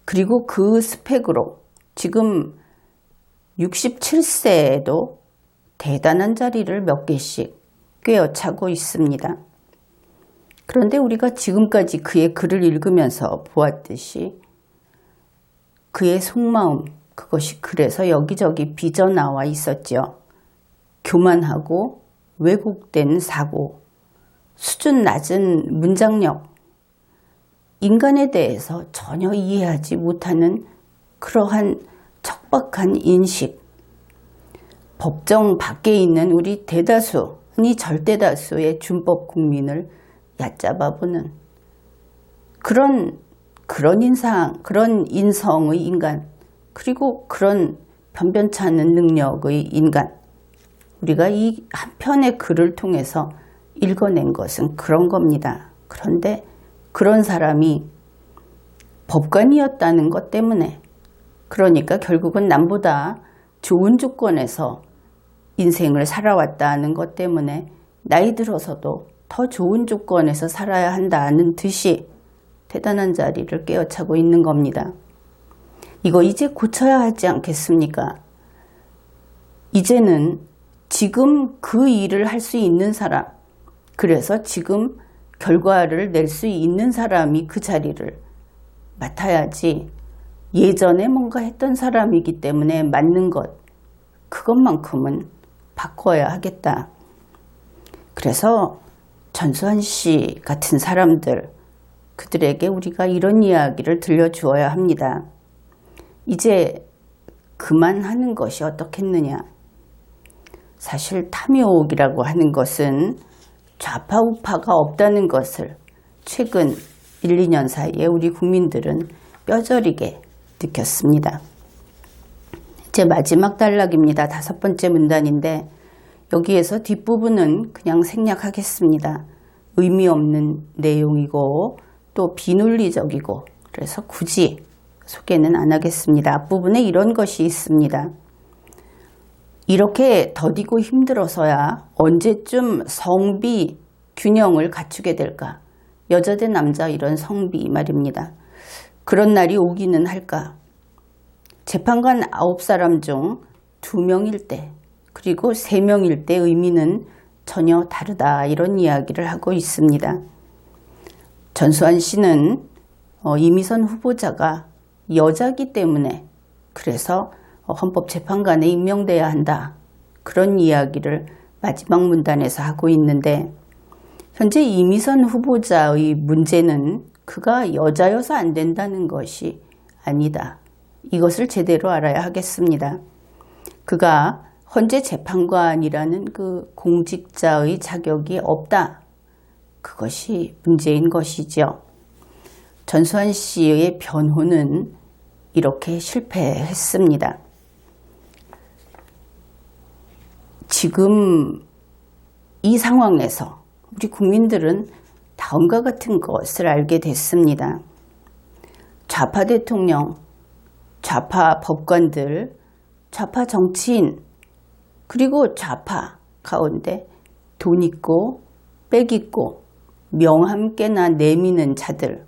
S1: 그리고 그 스펙으로 지금 67세에도 대단한 자리를 몇 개씩 꿰어차고 있습니다. 그런데 우리가 지금까지 그의 글을 읽으면서 보았듯이 그의 속마음, 그것이 그래서 여기저기 빚어나와 있었죠. 교만하고 왜곡된 사고, 수준 낮은 문장력, 인간에 대해서 전혀 이해하지 못하는 그러한 척박한 인식, 법정 밖에 있는 우리 대다수, 흔히 절대다수의 준법 국민을 얕잡아보는 그런 인성의 인간, 그리고 그런 변변치 않은 능력의 인간, 우리가 이 한 편의 글을 통해서 읽어낸 것은 그런 겁니다. 그런데 그런 사람이 법관이었다는 것 때문에, 그러니까 결국은 남보다 좋은 조건에서 인생을 살아왔다는 것 때문에 나이 들어서도 더 좋은 조건에서 살아야 한다는 듯이 대단한 자리를 꿰어차고 있는 겁니다. 이거 이제 고쳐야 하지 않겠습니까? 이제는 지금 그 일을 할 수 있는 사람, 그래서 지금 결과를 낼 수 있는 사람이 그 자리를 맡아야지, 예전에 뭔가 했던 사람이기 때문에 맞는 것, 그것만큼은 바꿔야 하겠다. 그래서 전수환 씨 같은 사람들, 그들에게 우리가 이런 이야기를 들려주어야 합니다. 이제 그만하는 것이 어떻겠느냐. 사실 탐욕이라고 하는 것은 좌파 우파가 없다는 것을 최근 1, 2년 사이에 우리 국민들은 뼈저리게 느꼈습니다. 이제 마지막 단락입니다. 5번째 문단인데 여기에서 뒷부분은 그냥 생략하겠습니다. 의미 없는 내용이고 또 비논리적이고, 그래서 굳이 소개는 안 하겠습니다. 앞부분에 이런 것이 있습니다. 이렇게 더디고 힘들어서야 언제쯤 성비 균형을 갖추게 될까? 여자 대 남자 이런 성비 말입니다. 그런 날이 오기는 할까? 재판관 9사람 중 2명일 때, 그리고 3명일 때 의미는 전혀 다르다, 이런 이야기를 하고 있습니다. 전수환 씨는 이미선 후보자가 여자기 때문에, 그래서 헌법재판관에 임명돼야 한다, 그런 이야기를 마지막 문단에서 하고 있는데, 현재 이미선 후보자의 문제는 그가 여자여서 안 된다는 것이 아니다. 이것을 제대로 알아야 하겠습니다. 그가 헌재 재판관이라는 그 공직자의 자격이 없다, 그것이 문제인 것이죠. 전수환 씨의 변호는 이렇게 실패했습니다. 지금 이 상황에서 우리 국민들은 다음과 같은 것을 알게 됐습니다. 좌파 대통령, 좌파 법관들, 좌파 정치인, 그리고 좌파 가운데 돈 있고 빽 있고 명함 깨나 내미는 자들,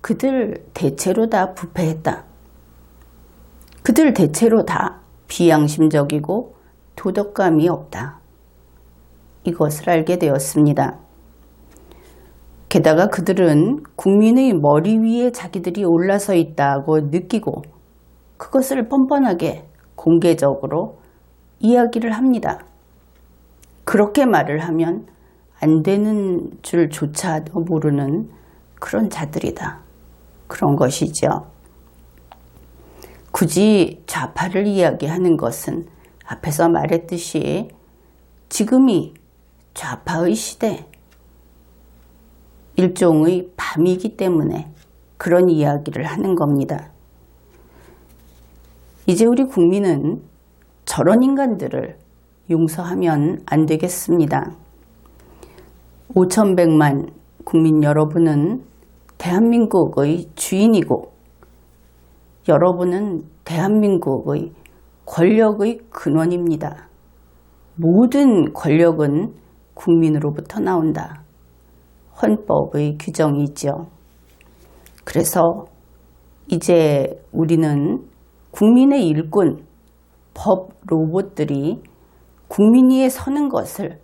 S1: 그들 대체로 다 부패했다. 그들 대체로 다 비양심적이고 도덕감이 없다. 이것을 알게 되었습니다. 게다가 그들은 국민의 머리 위에 자기들이 올라서 있다고 느끼고 그것을 뻔뻔하게 공개적으로 이야기를 합니다. 그렇게 말을 하면 안 되는 줄조차도 모르는 그런 자들이다. 그런 것이죠. 굳이 좌파를 이야기하는 것은 앞에서 말했듯이 지금이 좌파의 시대, 일종의 밤이기 때문에 그런 이야기를 하는 겁니다. 이제 우리 국민은 저런 인간들을 용서하면 안 되겠습니다. 5,100만 국민 여러분은 대한민국의 주인이고, 여러분은 대한민국의 권력의 근원입니다. 모든 권력은 국민으로부터 나온다. 헌법의 규정이 있죠. 그래서 이제 우리는 국민의 일꾼, 법 로봇들이 국민 위에 서는 것을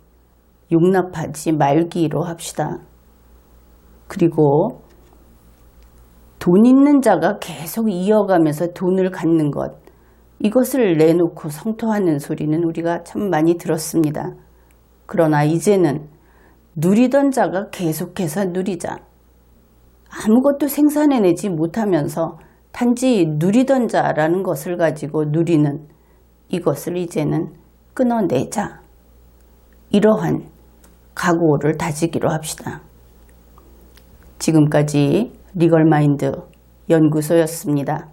S1: 용납하지 말기로 합시다. 그리고 돈 있는 자가 계속 이어가면서 돈을 갖는 것, 이것을 내놓고 성토하는 소리는 우리가 참 많이 들었습니다. 그러나 이제는 누리던 자가 계속해서 누리자. 아무것도 생산해내지 못하면서 단지 누리던 자라는 것을 가지고 누리는 이것을 이제는 끊어내자. 이러한 각오를 다지기로 합시다. 지금까지 리걸마인드 연구소였습니다.